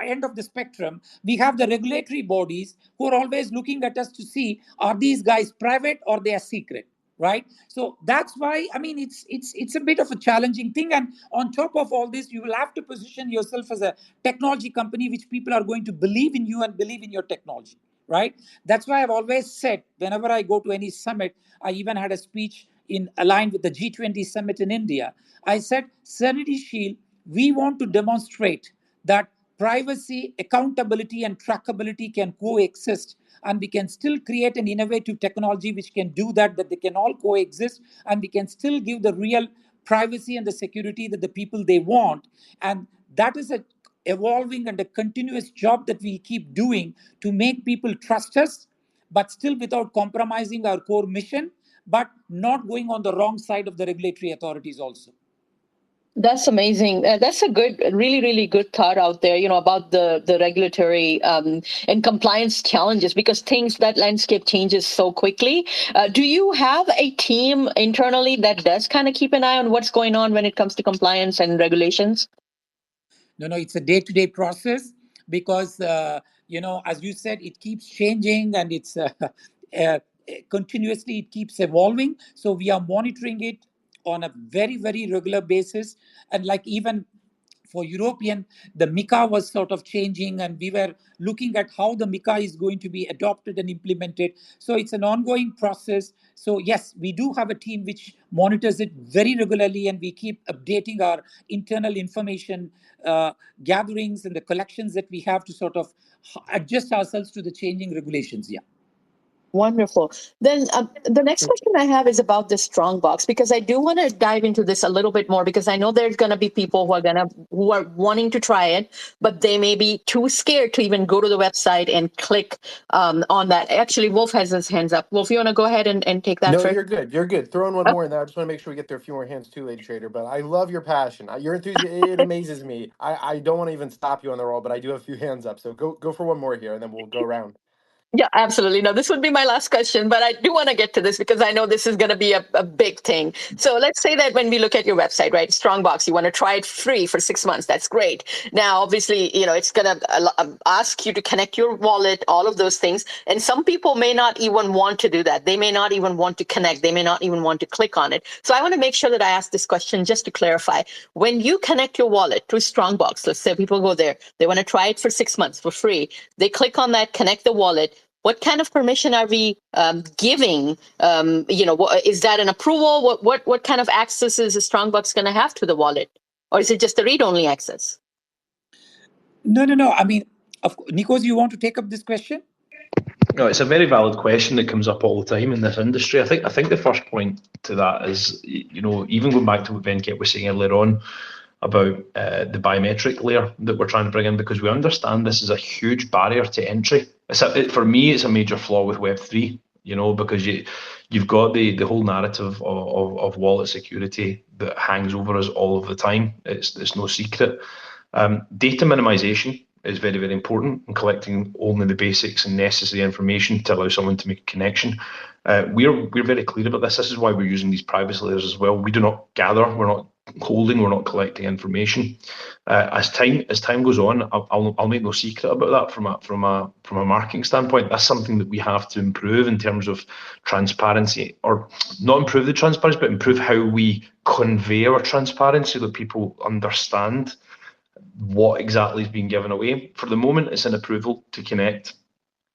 end of the spectrum, we have the regulatory bodies who are always looking at us to see, are these guys private or they are secret, right? So that's why, it's a bit of a challenging thing. And on top of all this, you will have to position yourself as a technology company which people are going to believe in you and believe in your technology, right? That's why I've always said, whenever I go to any summit, I even had a speech in aligned with the G20 summit in India. I said, Serenity Shield, we want to demonstrate that privacy, accountability, and trackability can coexist, and we can still create an innovative technology which can do that they can all coexist, and we can still give the real privacy and the security that the people they want. And that is a evolving and a continuous job that we keep doing to make people trust us, but still without compromising our core mission, but not going on the wrong side of the regulatory authorities also. That's amazing. That's a really, really good thought out there, about the regulatory and compliance challenges, because that landscape changes so quickly. Do you have a team internally that does kind of keep an eye on what's going on when it comes to compliance and regulations? No, it's a day-to-day process, because, as you said, it keeps changing, and it's continuously, it keeps evolving. So we are monitoring it on a very, very regular basis. And like even for European, the MiCA was sort of changing, and we were looking at how the MiCA is going to be adopted and implemented. So it's an ongoing process. So yes, we do have a team which monitors it very regularly, and we keep updating our internal information gatherings and the collections that we have to sort of adjust ourselves to the changing regulations. Yeah. Wonderful. Then the next question I have is about the Strongbox, because I do want to dive into this a little bit more, because I know there's going to be people who are wanting to try it, but they may be too scared to even go to the website and click on that. Actually, Wolf has his hands up. Wolf, you want to go ahead and take that No, first? you're good. You're good. Throw in one more in there. I just want to make sure we get there a few more hands too, Lady Trader. But I love your passion. Your enthusiasm, it amazes me. I don't want to even stop you on the roll, but I do have a few hands up. So go for one more here, and then we'll go around. Yeah, absolutely. No, this would be my last question, but I do want to get to this because I know this is going to be a big thing. So let's say that when we look at your website, right, Strongbox, you want to try it free for 6 months. That's great. Now, obviously, it's going to ask you to connect your wallet, all of those things. And some people may not even want to do that. They may not even want to connect. They may not even want to click on it. So I want to make sure that I ask this question just to clarify. When you connect your wallet to Strongbox, let's say people go there, they want to try it for 6 months for free. They click on that, connect the wallet. What kind of permission are we giving? Is that an approval? What kind of access is Strongbox going to have to the wallet? Or is it just a read-only access? No. I mean, Nikos, you want to take up this question? No, it's a very valid question that comes up all the time in this industry. I think the first point to that is, even going back to what Venkat was saying earlier on about the biometric layer that we're trying to bring in, because we understand this is a huge barrier to entry. For me, it's a major flaw with Web3, because you've got the whole narrative of wallet security that hangs over us all of the time. It's no secret. Data minimization is very, very important in collecting only the basics and necessary information to allow someone to make a connection. We're very clear about this. This is why we're using these privacy layers as well. We do not gather, we're not holding, we're not collecting information. As time goes on, I'll make no secret about that from a marketing standpoint. That's something that we have to improve in terms of transparency, or not improve the transparency, but improve how we convey our transparency so that people understand what exactly is being given away. For the moment, it's an approval to connect.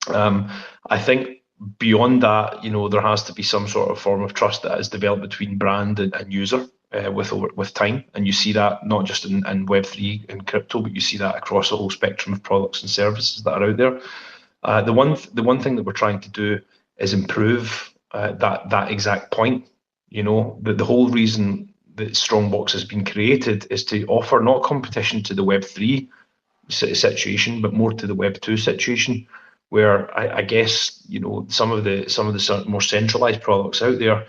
I think beyond that, there has to be some sort of form of trust that is developed between brand and user with time. And you see that not just in Web3 and crypto, but you see that across the whole spectrum of products and services that are out there. The one thing that we're trying to do is improve that exact point. The whole reason that Strongbox has been created is to offer not competition to the Web3 situation, but more to the Web2 situation, where I guess some of the more centralized products out there,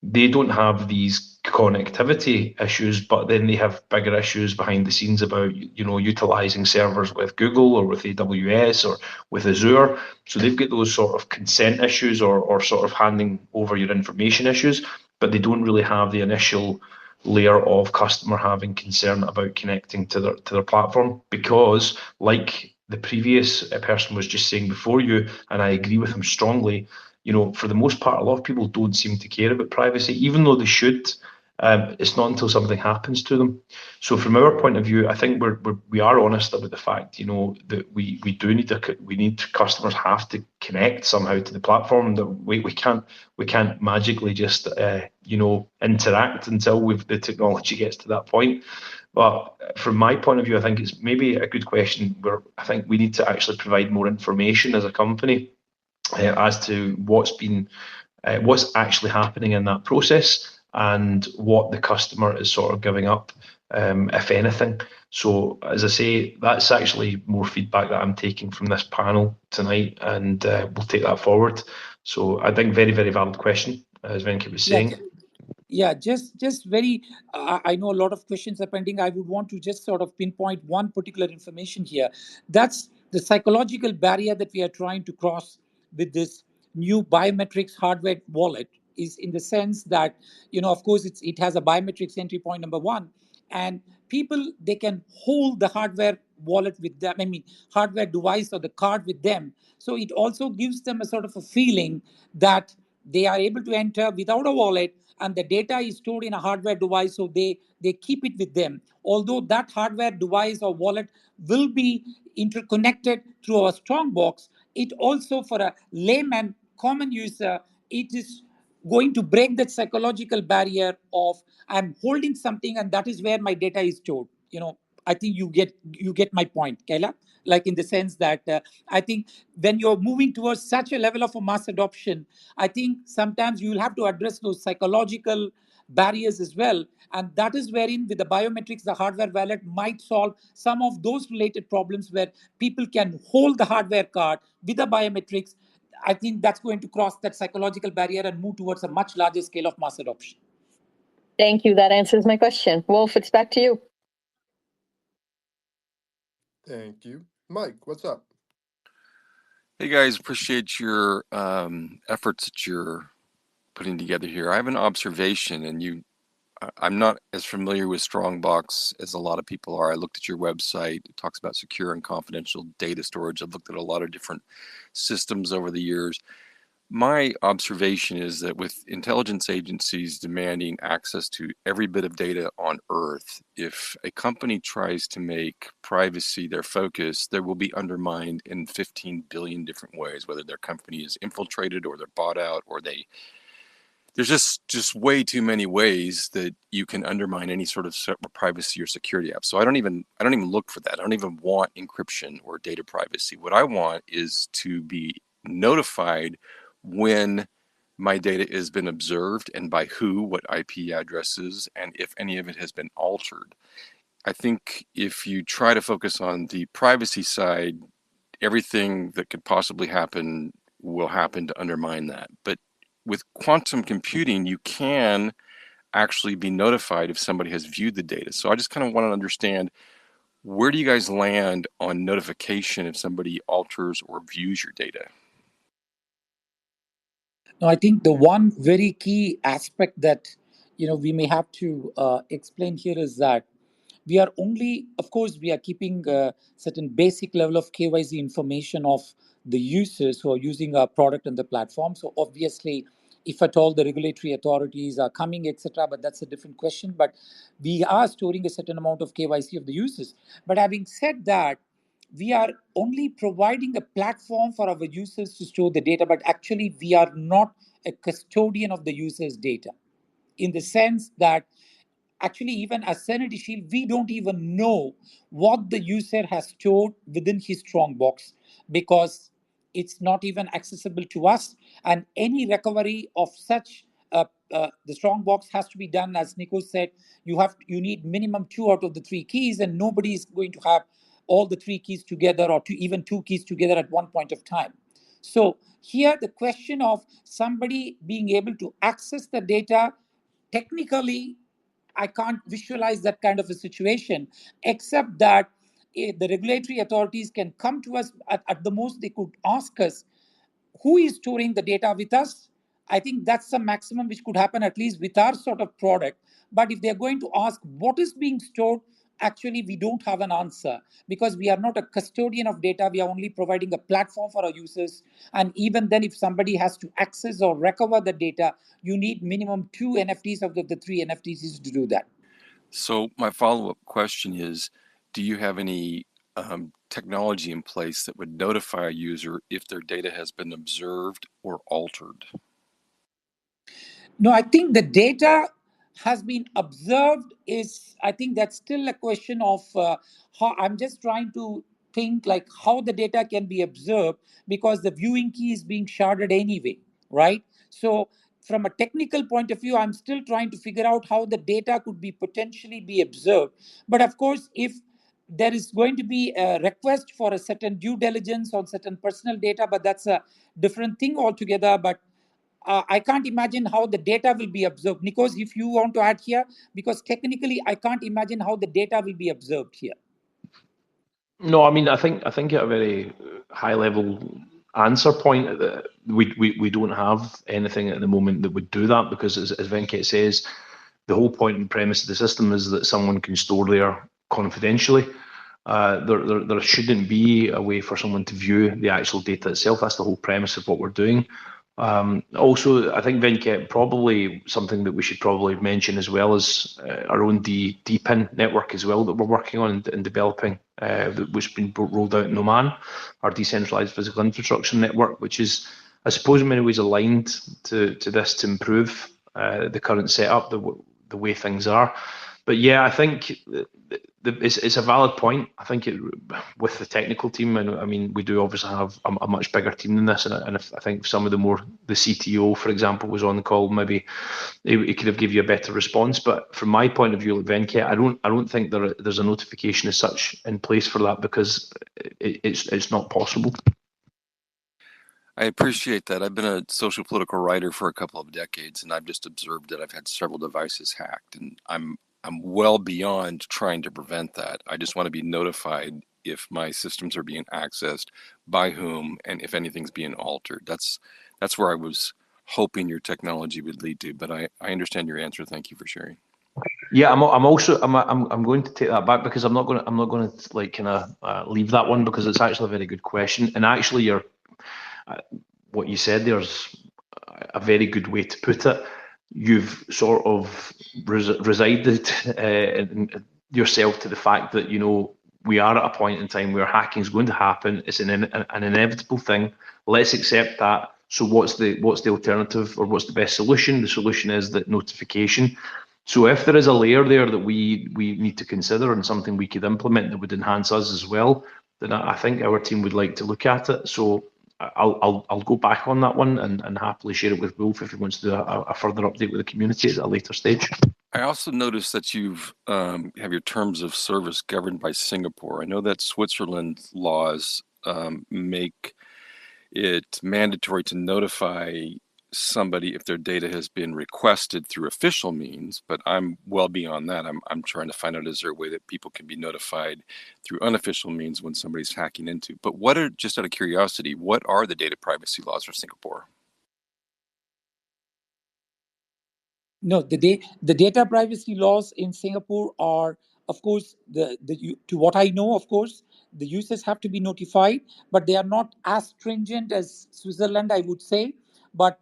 they don't have these connectivity issues, but then they have bigger issues behind the scenes about utilizing servers with Google or with AWS or with Azure. So they've got those sort of consent issues or sort of handing over your information issues, but they don't really have the initial layer of customer having concern about connecting to their platform, because like the previous person was just saying before you, and I agree with him strongly, for the most part, a lot of people don't seem to care about privacy, even though they should. It's not until something happens to them. So from our point of view, I think we are honest about the fact, that we need customers have to connect somehow to the platform. That we can't magically just interact until the technology gets to that point. But from my point of view, I think it's maybe a good question where I think we need to actually provide more information as a company as to what's actually happening in that process, and what the customer is sort of giving up, if anything. So as I say, that's actually more feedback that I'm taking from this panel tonight, and we'll take that forward. So I think very, very valid question, as Venkat was saying. Yeah, just very, I know a lot of questions are pending. I would want to just sort of pinpoint one particular information here. That's the psychological barrier that we are trying to cross with this new biometrics hardware wallet, is in the sense that, of course, it has a biometrics entry point number one, and people, they can hold the hardware wallet with them, hardware device or the card with them. So it also gives them a sort of a feeling that they are able to enter without a wallet, and the data is stored in a hardware device, so they keep it with them. Although that hardware device or wallet will be interconnected through our Strongbox, it also, for a layman, common user, it is going to break that psychological barrier of I'm holding something and that is where my data is stored. I think you get my point, Kaila. Like, in the sense that I think when you're moving towards such a level of a mass adoption, I think sometimes you'll have to address those psychological barriers as well. And that is wherein, with the biometrics, the hardware wallet might solve some of those related problems where people can hold the hardware card with the biometrics. I think that's going to cross that psychological barrier and move towards a much larger scale of mass adoption. Thank you. That answers my question. Wolf, it's back to you. Thank you. Mike, what's up? Hey guys, appreciate your efforts that you're putting together here. I have an observation, and I'm not as familiar with Strongbox as a lot of people are. I looked at your website. It talks about secure and confidential data storage. I've looked at a lot of different systems over the years. My observation is that with intelligence agencies demanding access to every bit of data on Earth, if a company tries to make privacy their focus, they will be undermined in 15 billion different ways, whether their company is infiltrated or they're bought out or there's just way too many ways that you can undermine any sort of privacy or security app. So I don't even look for that. I don't even want encryption or data privacy. What I want is to be notified when my data has been observed and by who, what IP addresses, and if any of it has been altered. I think if you try to focus on the privacy side, everything that could possibly happen will happen to undermine that. But with quantum computing, you can actually be notified if somebody has viewed the data. So I just kind of want to understand, where do you guys land on notification if somebody alters or views your data? No, I think the one very key aspect that we may have to explain here is that we are only, of course, we are keeping a certain basic level of KYC information of the users who are using our product and the platform. So obviously, if at all the regulatory authorities are coming, etc., but that's a different question. But we are storing a certain amount of KYC of the users. But having said that, we are only providing a platform for our users to store the data, but actually we are not a custodian of the user's data, in the sense that actually even as Sanity Shield, we don't even know what the user has stored within his Strongbox, because it's not even accessible to us. And any recovery of such the Strongbox has to be done, as Nico said. You need minimum 2 out of the 3 keys, and nobody is going to have all the 3 keys together, or even 2 keys together at one point of time. So here the question of somebody being able to access the data, technically I can't visualize that kind of a situation, except that the regulatory authorities can come to us. At the most, they could ask us, who is storing the data with us? I think that's the maximum which could happen, at least with our sort of product. But if they're going to ask what is being stored, actually we don't have an answer, because we are not a custodian of data. We are only providing a platform for our users. And even then, if somebody has to access or recover the data, you need minimum 2 NFTs out of the 3 NFTs to do that. So my follow-up question is, do you have any technology in place that would notify a user if their data has been observed or altered? No, I think the data has been observed I think that's still a question of how. I'm just trying to think like how the data can be observed, because the viewing key is being sharded anyway, right? So from a technical point of view, I'm still trying to figure out how the data could be potentially be observed. But of course, if there is going to be a request for a certain due diligence on certain personal data, but that's a different thing altogether. But I can't imagine how the data will be observed. Nikos, if you want to add here, because technically I can't imagine how the data will be observed here. No, I mean, I think at a very high level answer point, that we don't have anything at the moment that would do that, because as Venkat says, the whole point and premise of the system is that someone can store there confidentially. There shouldn't be a way for someone to view the actual data itself. That's the whole premise of what we're doing. Also, I think Venkat, probably something that we should probably mention as well as our own DPIN network as well that we're working on and developing, which has been rolled out in Oman, our decentralized physical infrastructure network, which is, I suppose, in many ways aligned to this to improve the current setup, the way things are. But yeah, I think it's a valid point. I think with the technical team, and I mean, we do obviously have a much bigger team than this, and if I think some of the CTO, for example, was on the call, maybe he could have given you a better response. But from my point of view, like Venkat, I don't think there's a notification as such in place for that, because it's not possible. I appreciate that. I've been a social political writer for a couple of decades, and I've just observed that I've had several devices hacked, and I'm well beyond trying to prevent that. I just want to be notified if my systems are being accessed, by whom, and if anything's being altered. That's where I was hoping your technology would lead to, but I understand your answer. Thank you for sharing. Yeah, I'm going to take that back, because I'm not going to like kind of leave that one, because it's actually a very good question, and actually what you said there's a very good way to put it. You've sort of resided yourself to the fact that, you know, we are at a point in time where hacking is going to happen. It's an inevitable thing. Let's accept that. So what's the alternative, or what's the best solution? The solution is that notification. So if there is a layer there that we need to consider, and something we could implement that would enhance us as well, then I think our team would like to look at it. So I'll go back on that one and happily share it with Wolf if he wants to do a further update with the community at a later stage. I also noticed that you've have your terms of service governed by Singapore. I know that Switzerland laws make it mandatory to notify somebody if their data has been requested through official means, but I'm well beyond that. I'm trying to find out, is there a way that people can be notified through unofficial means when somebody's hacking into? But just out of curiosity, what are the data privacy laws for Singapore? No, the data privacy laws in Singapore are, of course, to what I know, of course, the users have to be notified, but they are not as stringent as Switzerland, I would say. But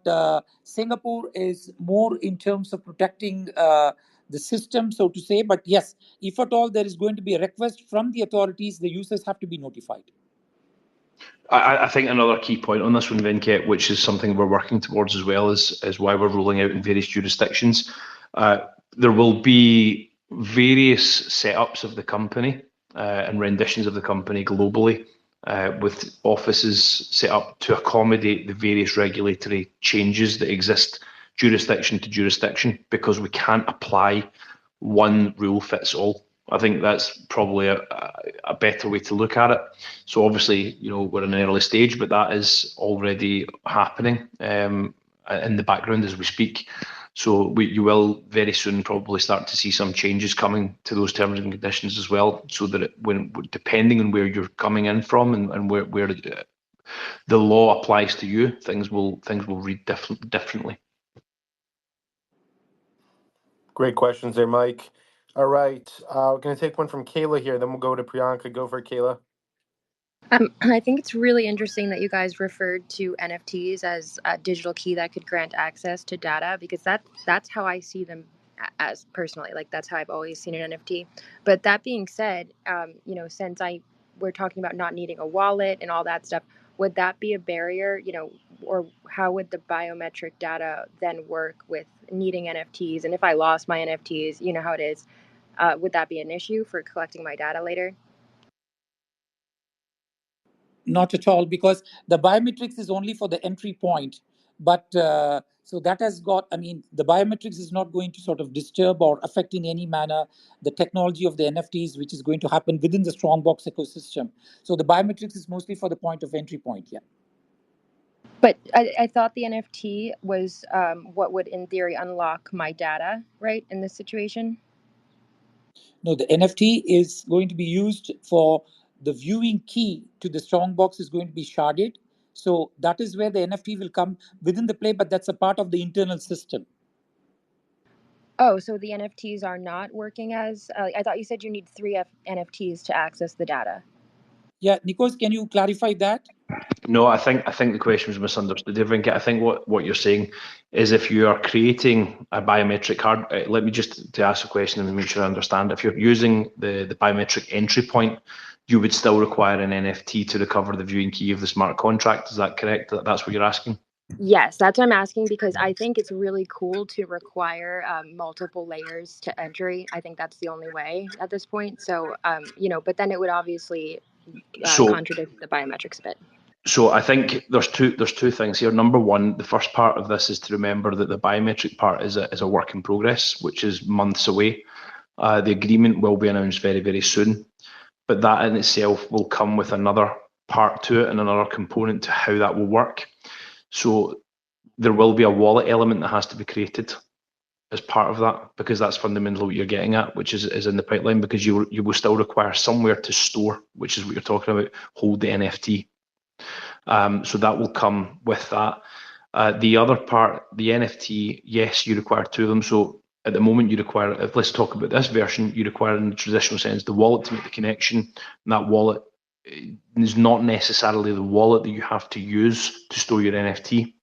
Singapore is more in terms of protecting the system, so to say. But yes, if at all there is going to be a request from the authorities, the users have to be notified. I think another key point on this one, Venkat, which is something we're working towards as well, is why we're rolling out in various jurisdictions. There will be various setups of the company and renditions of the company globally, with offices set up to accommodate the various regulatory changes that exist jurisdiction to jurisdiction, because we can't apply one rule fits all. I think that's probably a better way to look at it. So obviously, you know, we're in an early stage, but that is already happening in the background as we speak. So you will very soon probably start to see some changes coming to those terms and conditions as well, so that depending on where you're coming in from and where the law applies to you, things will read differently. Great questions there, Mike. All right, we're going to take one from Kayla here, then we'll go to Priyanka. Go for it, Kayla. I think it's really interesting that you guys referred to NFTs as a digital key that could grant access to data, because that's how I see them as personally. Like, that's how I've always seen an NFT. But that being said, you know, since we're talking about not needing a wallet and all that stuff, would that be a barrier, you know, or how would the biometric data then work with needing NFTs? And if I lost my NFTs, you know how it is, would that be an issue for collecting my data later? Not at all, because the biometrics is only for the entry point. But so that has got, I mean, the biometrics is not going to sort of disturb or affect in any manner the technology of the NFTs, which is going to happen within the Strongbox ecosystem. So the biometrics is mostly for the point of entry point, yeah. But I thought the NFT was what would, in theory, unlock my data, right, in this situation? No, the NFT is going to be used for the viewing key to the Strongbox is going to be sharded. So that is where the NFT will come within the play, but that's a part of the internal system. Oh, so the NFTs are not working as... I thought you said you need 3 NFTs to access the data. Yeah, Nikos, can you clarify that? No, I think the question was misunderstood, Venkat. I think what you're saying is, if you are creating a biometric card, let me just to ask a question and make sure I understand. If you're using the biometric entry point, you would still require an NFT to recover the viewing key of the smart contract. Is that correct? That's what you're asking? Yes, that's what I'm asking, because I think it's really cool to require multiple layers to entry. I think that's the only way at this point. So, you know, but then it would obviously contradict the biometrics bit. So I think there's two things here. Number one, the first part of this is to remember that the biometric part is a work in progress, which is months away. The agreement will be announced very, very soon, but that in itself will come with another part to it and another component to how that will work. So there will be a wallet element that has to be created. as part of that, because that's fundamentally what you're getting at, which is in the pipeline, because you will still require somewhere to store, which is what you're talking about, hold the NFT. So that will come with that. The other part, the NFT, yes, you require two of them. So at the moment you require, let's talk about this version, you require in the traditional sense the wallet to make the connection, and that wallet is not necessarily the wallet that you have to use to store your NFT.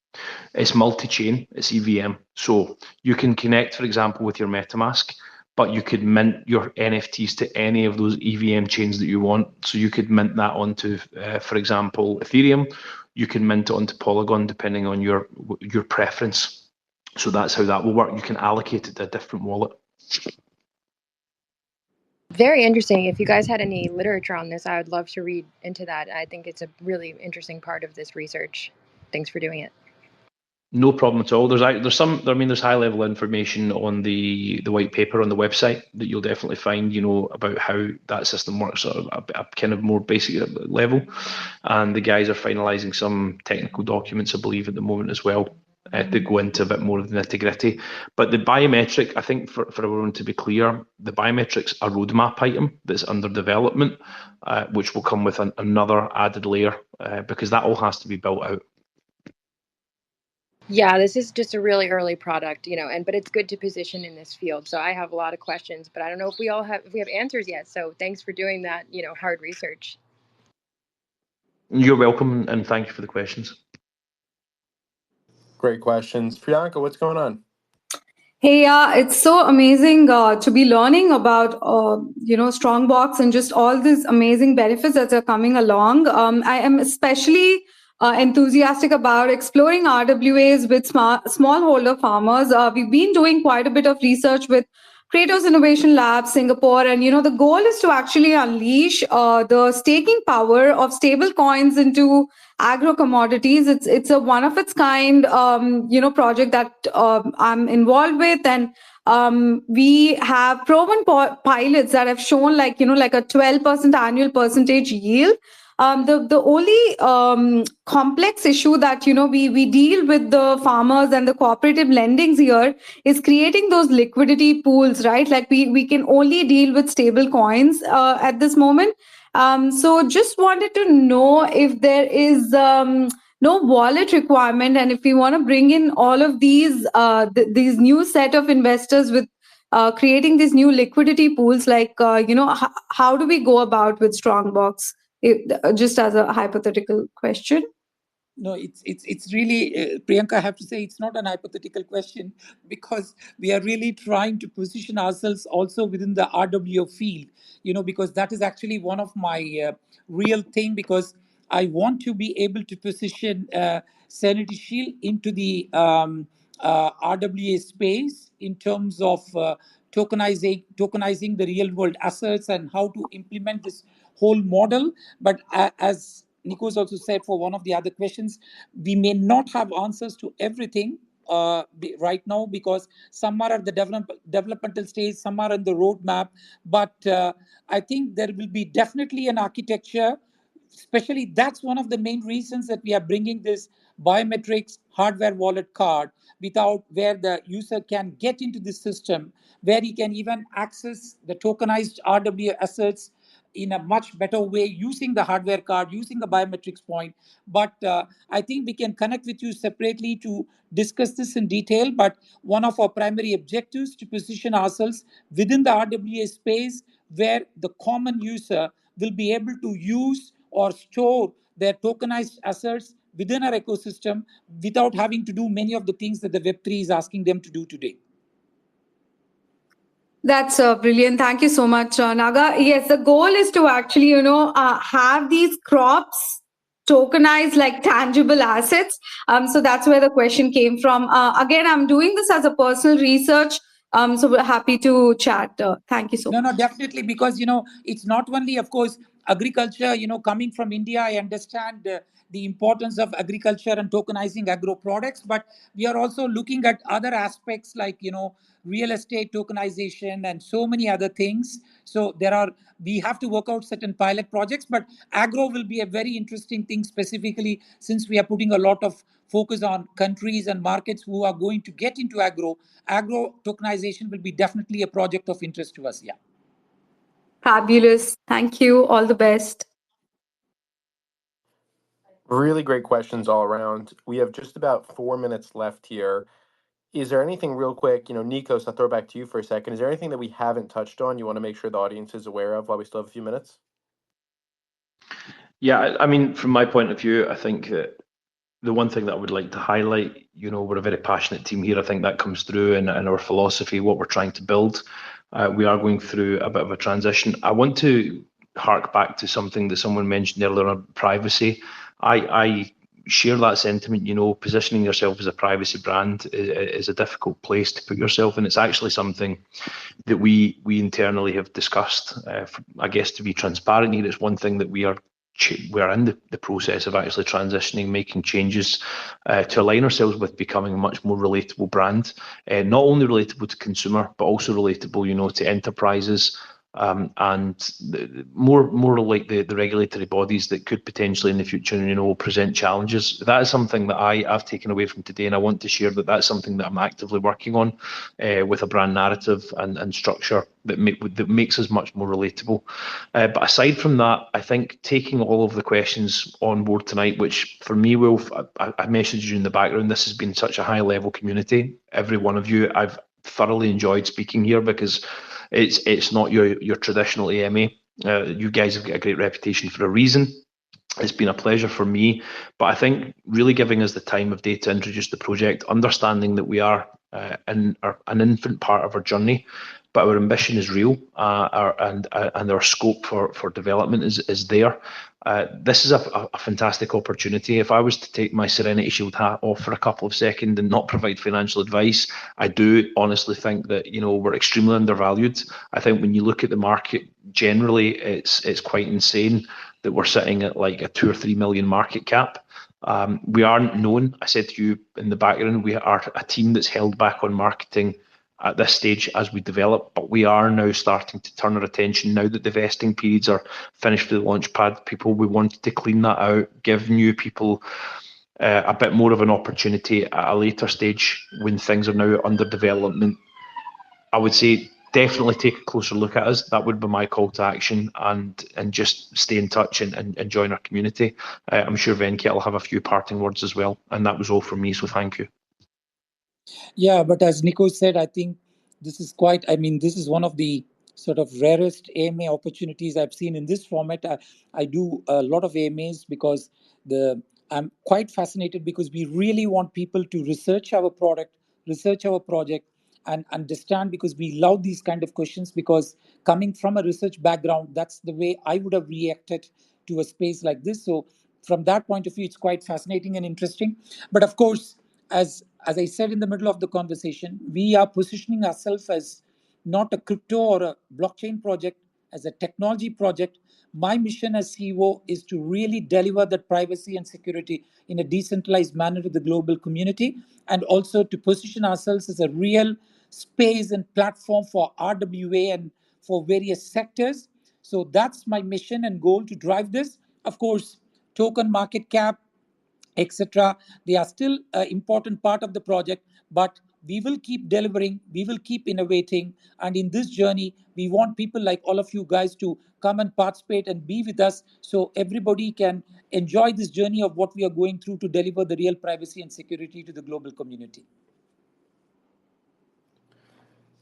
It's multi-chain, it's EVM. So you can connect, for example, with your MetaMask, but you could mint your NFTs to any of those EVM chains that you want. So you could mint that onto, for example, Ethereum. You can mint it onto Polygon, depending on your preference. So that's how that will work. You can allocate it to a different wallet. Very interesting. If you guys had any literature on this, I would love to read into that. I think it's a really interesting part of this research. Thanks for doing it. No problem at all. There's high level information on the white paper on the website that you'll definitely find, about how that system works at a kind of more basic level. And the guys are finalizing some technical documents, I believe, at the moment as well, to go into a bit more of the nitty gritty. But the biometric, I think for everyone to be clear, the biometric's a roadmap item that's under development, which will come with another added layer, because that all has to be built out. Yeah, this is just a really early product, but it's good to position in this field. So I have a lot of questions, but I don't know if we have answers yet. So thanks for doing that, hard research. You're welcome, and thank you for the questions. Great questions. Priyanka, what's going on? Hey, it's so amazing to be learning about, Strongbox and just all these amazing benefits that are coming along. I am especially enthusiastic about exploring RWAs with smallholder farmers. We've been doing quite a bit of research with Kratos Innovation Lab, Singapore, and the goal is to actually unleash the staking power of stable coins into agro commodities. It's a one of its kind, project that I'm involved with, and we have proven pilots that have shown like a 12% annual percentage yield. The only complex issue that we deal with the farmers and the cooperative lendings here is creating those liquidity pools, right? Like we can only deal with stable coins at this moment. So just wanted to know if there is no wallet requirement, and if we want to bring in all of these new set of investors with creating these new liquidity pools, like how do we go about with Strongbox? Just as a hypothetical question. No, it's really, Priyanka, I have to say it's not an hypothetical question, because we are really trying to position ourselves also within the RWA field, because that is actually one of my real thing, because I want to be able to position Serenity Shield into the RWA space in terms of tokenizing the real world assets and how to implement this whole model. But as Nikos also said for one of the other questions, we may not have answers to everything right now, because some are at the developmental stage, some are in the roadmap. But I think there will be definitely an architecture, especially that's one of the main reasons that we are bringing this biometrics hardware wallet card, where the user can get into the system, where he can even access the tokenized RWA assets in a much better way using the hardware card, using the biometrics point. But I think we can connect with you separately to discuss this in detail. But one of our primary objectives to position ourselves within the RWA space, where the common user will be able to use or store their tokenized assets within our ecosystem without having to do many of the things that the Web3 is asking them to do today. That's brilliant. Thank you so much, Naga. Yes, the goal is to actually, have these crops tokenized like tangible assets. So that's where the question came from. Again, I'm doing this as a personal research. So we're happy to chat. Thank you so much. No, definitely, because, it's not only, of course, agriculture, coming from India, I understand the importance of agriculture and tokenizing agro products, but we are also looking at other aspects like, real estate tokenization and so many other things. So we have to work out certain pilot projects, but agro will be a very interesting thing, specifically since we are putting a lot of focus on countries and markets who are going to get into agro. Agro tokenization will be definitely a project of interest to us. Yeah. Fabulous. Thank you. All the best. Really great questions all around. We have just about 4 minutes left here. Is there anything real quick, Nikos, I'll throw back to you for a second. Is there anything that we haven't touched on you want to make sure the audience is aware of while we still have a few minutes? Yeah, I mean, from my point of view, I think that the one thing that I would like to highlight, we're a very passionate team here. I think that comes through in our philosophy, what we're trying to build. We are going through a bit of a transition. I want to hark back to something that someone mentioned earlier on privacy. I share that sentiment. Positioning yourself as a privacy brand is a difficult place to put yourself in. It's actually something that we internally have discussed. I guess to be transparent here, it's one thing that we're in the process of actually transitioning, making changes to align ourselves with becoming a much more relatable brand, not only relatable to consumer, but also relatable, to enterprises, and more like the regulatory bodies that could potentially in the future, present challenges. That is something that I've taken away from today, and I want to share that that's something that I'm actively working on with a brand narrative and structure that makes us much more relatable. But aside from that, I think taking all of the questions on board tonight, which for me, Wolf, I messaged you in the background, this has been such a high level community. Every one of you, I've thoroughly enjoyed speaking here because it's not your traditional AMA. You guys have got a great reputation for a reason. It's been a pleasure for me, but I think really giving us the time of day to introduce the project, understanding that we are in an infant part of our journey, but our ambition is real, and our scope for development is there. This is a fantastic opportunity. If I was to take my Serenity Shield hat off for a couple of seconds and not provide financial advice, I do honestly think that we're extremely undervalued. I think when you look at the market generally, it's quite insane that we're sitting at like a 2 or 3 million market cap. We aren't known. I said to you in the background, we are a team that's held back on marketing at this stage as we develop, but we are now starting to turn our attention now that the vesting periods are finished for the Launchpad people. We wanted to clean that out, give new people a bit more of an opportunity at a later stage when things are now under development. I would say definitely take a closer look at us. That would be my call to action, and just stay in touch and join our community. I'm sure Venkat will have a few parting words as well, and that was all from me, so thank you. Yeah, but as Nico said, I think this is this is one of the sort of rarest AMA opportunities I've seen in this format. I do a lot of AMAs because I'm quite fascinated because we really want people to research our product, research our project, and understand, because we love these kind of questions, because coming from a research background, that's the way I would have reacted to a space like this. So from that point of view, it's quite fascinating and interesting. But of course, as I said in the middle of the conversation, we are positioning ourselves as not a crypto or a blockchain project, as a technology project. My mission as CEO is to really deliver that privacy and security in a decentralized manner to the global community, and also to position ourselves as a real space and platform for RWA and for various sectors. So that's my mission and goal, to drive this. Of course, token market cap, etc., they are still an important part of the project, but we will keep delivering, we will keep innovating, and in this journey we want people like all of you guys to come and participate and be with us, so everybody can enjoy this journey of what we are going through to deliver the real privacy and security to the global community.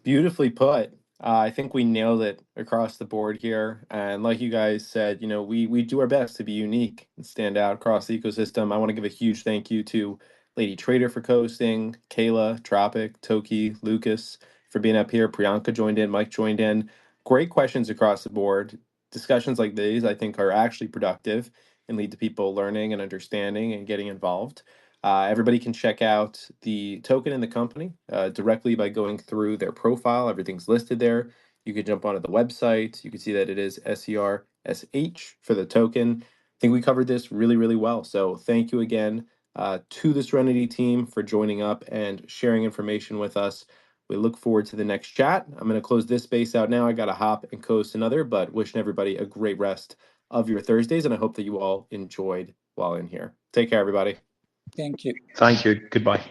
Beautifully put. I think we nailed it across the board here. And like you guys said, we do our best to be unique and stand out across the ecosystem. I want to give a huge thank you to Lady Trader for hosting, Kayla, Tropic, Toki, Lucas for being up here. Priyanka joined in, Mike joined in. Great questions across the board. Discussions like these, I think, are actually productive and lead to people learning and understanding and getting involved. Everybody can check out the token in the company directly by going through their profile. Everything's listed there. You can jump onto the website. You can see that it is SER SH for the token. I think we covered this really, really well. So thank you again to the Serenity team for joining up and sharing information with us. We look forward to the next chat. I'm going to close this space out now. I got to hop and coast another, but wishing everybody a great rest of your Thursdays, and I hope that you all enjoyed while in here. Take care, everybody. Thank you. Thank you. Goodbye.